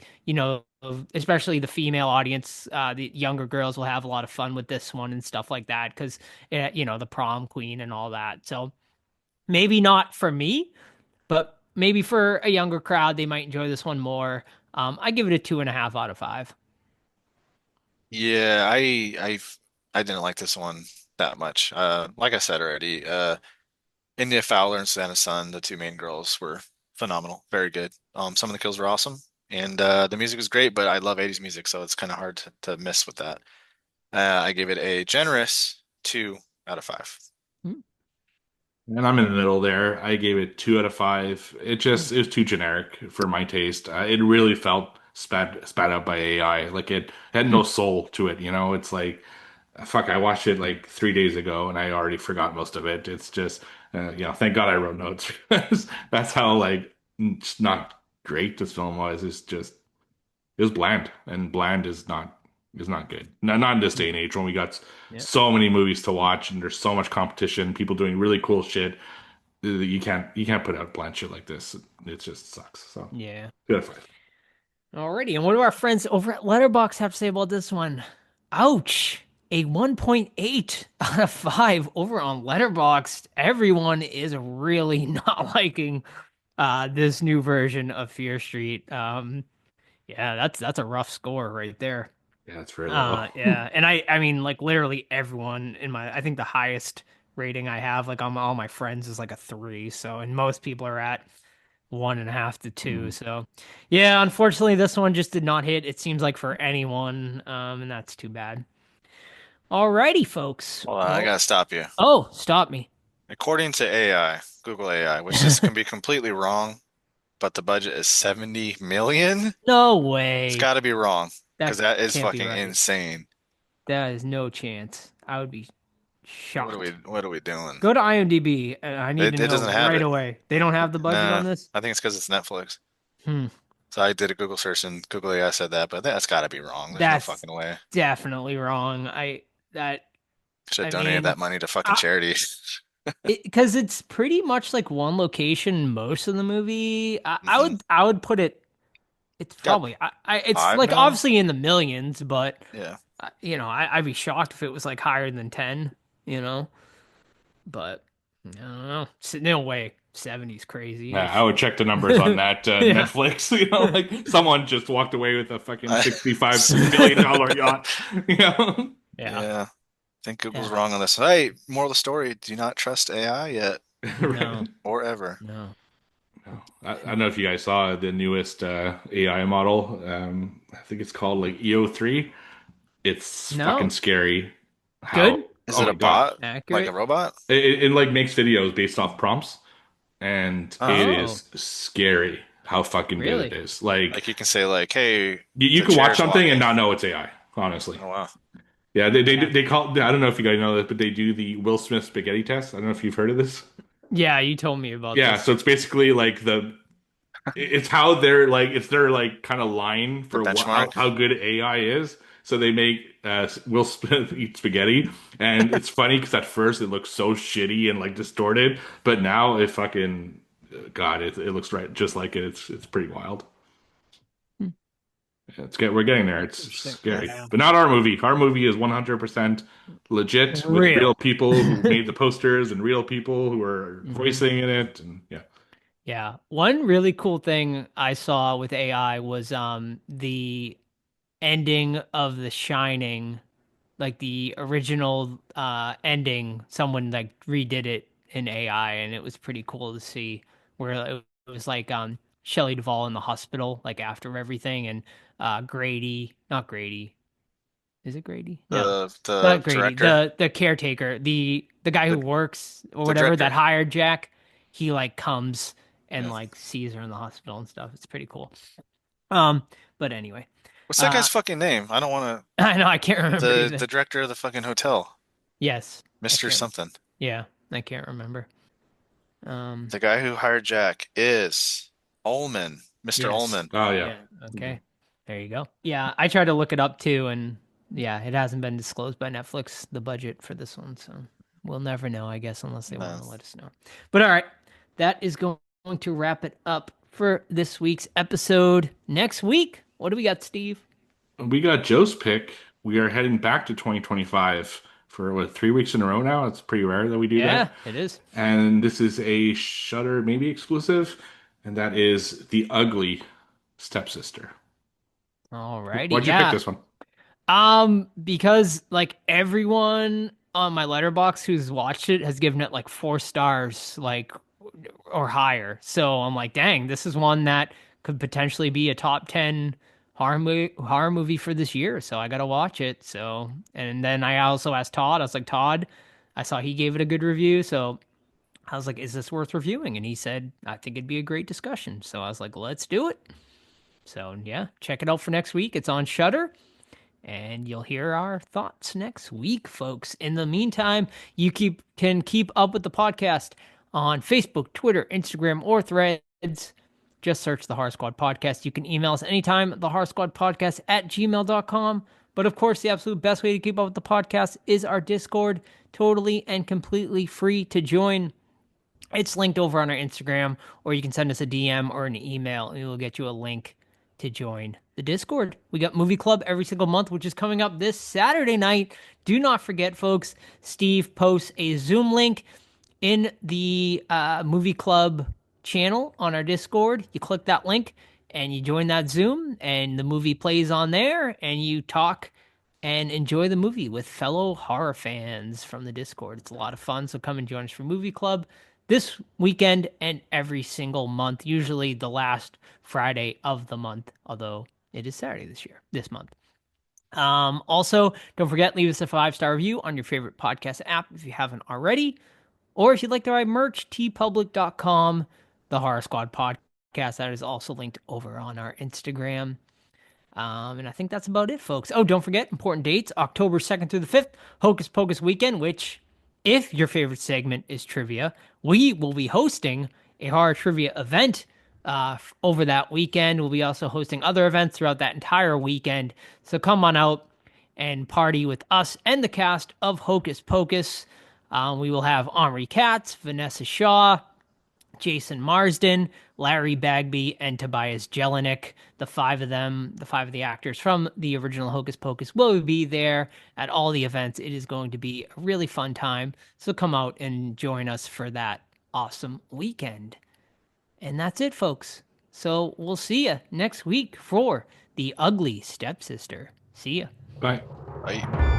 [SPEAKER 2] especially the female audience, the younger girls will have a lot of fun with this one and stuff like that because the prom queen and all that. So maybe not for me, but maybe for a younger crowd, they might enjoy this one more. I give it a 2.5 out of 5.
[SPEAKER 3] Yeah, I didn't like this one that much. Like I said already, India Fowler and Savannah Sun, the two main girls, were phenomenal, very good. Some of the kills were awesome, and the music was great. But I love '80s music, so it's kind of hard to miss with that. I gave it a generous 2 out of 5.
[SPEAKER 4] And I'm in the middle there. I gave it 2 out of 5. It was too generic for my taste. It really felt spat out by AI. Like it had no soul to it. It's like, fuck. I watched it like 3 days ago and I already forgot most of it. It's just, thank God I wrote notes. That's how like it's not great this film was. It's just It was bland, and bland is not good. No, not in this day and age when we got
[SPEAKER 2] Yeah.
[SPEAKER 4] so many movies to watch and there's so much competition, people doing really cool shit. You can't put out bland shit like this. It just sucks. So
[SPEAKER 2] Yeah.
[SPEAKER 4] good at 5.
[SPEAKER 2] Alrighty, and what do our friends over at Letterbox have to say about this one? Ouch! A 1.8 out of 5 over on Letterbox. Everyone is really not liking this new version of Fear Street. Yeah, that's a rough score right there.
[SPEAKER 4] Yeah, it's very low.
[SPEAKER 2] Yeah, and I mean like literally everyone in my I think the highest rating I have like on all my friends is like a 3. So and most people are at 1.5 to 2. So yeah, unfortunately this one just did not hit. It seems like for anyone, and that's too bad. Alrighty, folks.
[SPEAKER 3] Hold on, I gotta stop you.
[SPEAKER 2] Oh, stop me.
[SPEAKER 3] According to AI, Google AI, which this can be completely wrong, but the budget is 70 million.
[SPEAKER 2] No way.
[SPEAKER 3] It's got to be wrong because that is
[SPEAKER 2] can't be
[SPEAKER 3] fucking
[SPEAKER 2] right.
[SPEAKER 3] insane.
[SPEAKER 2] That is no chance. I would be shocked.
[SPEAKER 3] What are we doing?
[SPEAKER 2] Go to IMDb. I need to know
[SPEAKER 3] doesn't have
[SPEAKER 2] right
[SPEAKER 3] it.
[SPEAKER 2] away. They don't have the budget
[SPEAKER 3] Nah,
[SPEAKER 2] on this?
[SPEAKER 3] I think it's because it's Netflix.
[SPEAKER 2] Hmm.
[SPEAKER 3] So I did a Google search and Google AI said that, but that's got to be wrong. There's
[SPEAKER 2] That's
[SPEAKER 3] no fucking way.
[SPEAKER 2] definitely wrong.
[SPEAKER 3] Should have
[SPEAKER 2] I
[SPEAKER 3] donated
[SPEAKER 2] mean,
[SPEAKER 3] that money to fucking charity.
[SPEAKER 2] because it's pretty much like one location most of the movie. I would put it. It's probably it's
[SPEAKER 3] 5
[SPEAKER 2] like
[SPEAKER 3] mil?
[SPEAKER 2] obviously in the millions, but
[SPEAKER 3] Yeah.
[SPEAKER 2] you know I'd be shocked if it was like higher than 10. You know, but I don't know. No way. 70's crazy.
[SPEAKER 4] Yeah, I would check the numbers on that
[SPEAKER 2] Yeah.
[SPEAKER 4] Netflix. You know, like someone just walked away with a fucking $65 million yacht. You know?
[SPEAKER 3] Yeah. I think Google's
[SPEAKER 2] Yeah.
[SPEAKER 3] wrong on this. Hey, moral of the story, do not trust AI yet
[SPEAKER 2] No.
[SPEAKER 3] or ever.
[SPEAKER 2] No.
[SPEAKER 4] I don't know if you guys saw the newest AI model. I think it's called like EO3. It's
[SPEAKER 2] No.
[SPEAKER 4] fucking scary.
[SPEAKER 2] Good?
[SPEAKER 3] Is
[SPEAKER 4] Oh
[SPEAKER 3] it
[SPEAKER 4] my
[SPEAKER 3] a
[SPEAKER 4] God.
[SPEAKER 3] bot?
[SPEAKER 2] Accurate?
[SPEAKER 3] Like a robot?
[SPEAKER 4] It like makes videos based off prompts, and
[SPEAKER 3] Oh.
[SPEAKER 4] it is scary how fucking
[SPEAKER 2] Really?
[SPEAKER 4] good it is. Like
[SPEAKER 3] Like you can say like, hey,
[SPEAKER 4] you
[SPEAKER 3] the
[SPEAKER 4] can watch
[SPEAKER 3] chair's
[SPEAKER 4] something and
[SPEAKER 3] walking.
[SPEAKER 4] not know it's AI. Honestly,
[SPEAKER 3] Oh wow.
[SPEAKER 4] yeah, they call. I don't know if you guys know this, but they do the Will Smith spaghetti test. I don't know if you've heard of this.
[SPEAKER 2] Yeah, you told me about
[SPEAKER 4] Yeah,
[SPEAKER 2] this.
[SPEAKER 4] so it's basically like it's how they're like it's their like kind of line for
[SPEAKER 3] benchmark?
[SPEAKER 4] how good AI is. So they make Will Smith eat spaghetti, and it's funny because at first it looks so shitty and like distorted, but now it fucking God, it looks right just like it. It's pretty wild. We're getting there. It's
[SPEAKER 2] Interesting.
[SPEAKER 4] scary,
[SPEAKER 2] Yeah.
[SPEAKER 4] but not our movie. Our movie is 100% legit with
[SPEAKER 2] Real.
[SPEAKER 4] real people who made the posters and real people who are voicing in it, and yeah.
[SPEAKER 2] Yeah. One really cool thing I saw with AI was the ending of The Shining, like the original ending, someone like redid it in AI and it was pretty cool to see where it was like Shelley Duvall in the hospital like after everything and Grady, not Grady. Is it Grady? No.
[SPEAKER 3] The
[SPEAKER 2] Not Grady,
[SPEAKER 3] director,
[SPEAKER 2] the caretaker, the guy who
[SPEAKER 3] the,
[SPEAKER 2] works or
[SPEAKER 3] the
[SPEAKER 2] whatever
[SPEAKER 3] director.
[SPEAKER 2] that hired Jack, he like comes and
[SPEAKER 3] Yeah.
[SPEAKER 2] like sees her in the hospital and stuff. It's pretty cool. But anyway,
[SPEAKER 3] What's that guy's fucking name? I don't want
[SPEAKER 2] I know I can't remember
[SPEAKER 3] to.
[SPEAKER 2] either.
[SPEAKER 3] The director of the fucking hotel,
[SPEAKER 2] Yes, I
[SPEAKER 3] Mr.
[SPEAKER 2] can't-
[SPEAKER 3] something.
[SPEAKER 2] Yeah, I can't remember.
[SPEAKER 3] The guy who hired Jack is Ullman, Mr.
[SPEAKER 2] Yes.
[SPEAKER 3] Ullman.
[SPEAKER 4] Oh yeah.
[SPEAKER 2] Yeah. Okay. There you go. Yeah, I tried to look it up too, and yeah, it hasn't been disclosed by Netflix the budget for this one, so we'll never know, I guess, unless they want to let us know. But all right, that is going to wrap it up for this week's episode. Next week, what do we got, Steve?
[SPEAKER 4] We got Joe's pick. We are heading back to 2025 for what 3 weeks in a row now. It's pretty rare that we do
[SPEAKER 2] Yeah,
[SPEAKER 4] that.
[SPEAKER 2] it is.
[SPEAKER 4] And this is a Shudder maybe exclusive, and that is The Ugly Stepsister.
[SPEAKER 2] All righty.
[SPEAKER 4] Why'd you pick this one?
[SPEAKER 2] Because like everyone on my letterbox who's watched it has given it like 4 stars, like or higher. So I'm like, dang, this is one that could potentially be a top 10 horror movie for this year. So I gotta watch it. So and then I also asked Todd. I was like, Todd, I saw he gave it a good review. So I was like, is this worth reviewing? And he said, I think it'd be a great discussion. So I was like, let's do it. So yeah, check it out for next week. It's on Shudder. And you'll hear our thoughts next week, folks. In the meantime, you can keep up with the podcast on Facebook, Twitter, Instagram, or Threads. just search the Horror Squad Podcast. You can email us anytime, thehorrorsquadpodcast@gmail.com. But of course, the absolute best way to keep up with the podcast is our Discord, totally and completely free to join. It's linked over on our Instagram, or you can send us a DM or an email, and we will get you a link to join the Discord. We got Movie Club every single month, which is coming up this Saturday night. Do not forget, folks, Steve posts a Zoom link in the Movie Club channel on our Discord. You click that link and you join that Zoom, and the movie plays on there, and you talk and enjoy the movie with fellow horror fans from the Discord. It's a lot of fun, so come and join us for Movie Club this weekend and every single month, usually the last Friday of the month, although it is Saturday this month. Also, don't forget, leave us a 5-star review on your favorite podcast app if you haven't already. Or if you'd like to buy merch, tpublic.com, the Horror Squad Podcast. That is also linked over on our Instagram. And I think that's about it, folks. Oh, don't forget, important dates, October 2nd through the 5th, Hocus Pocus Weekend, which, if your favorite segment is trivia, we will be hosting a horror trivia event over that weekend. We'll be also hosting other events throughout that entire weekend. So come on out and party with us and the cast of Hocus Pocus. We will have Omri Katz, Vanessa Shaw, Jason Marsden, Larry Bagby, and Tobias Jelinek. The five of the actors from the original Hocus Pocus will be there at all the events. It is going to be a really fun time. So come out and join us for that awesome weekend. And that's it, folks. So we'll see you next week for The Ugly Stepsister. See ya.
[SPEAKER 4] Bye.
[SPEAKER 3] Bye.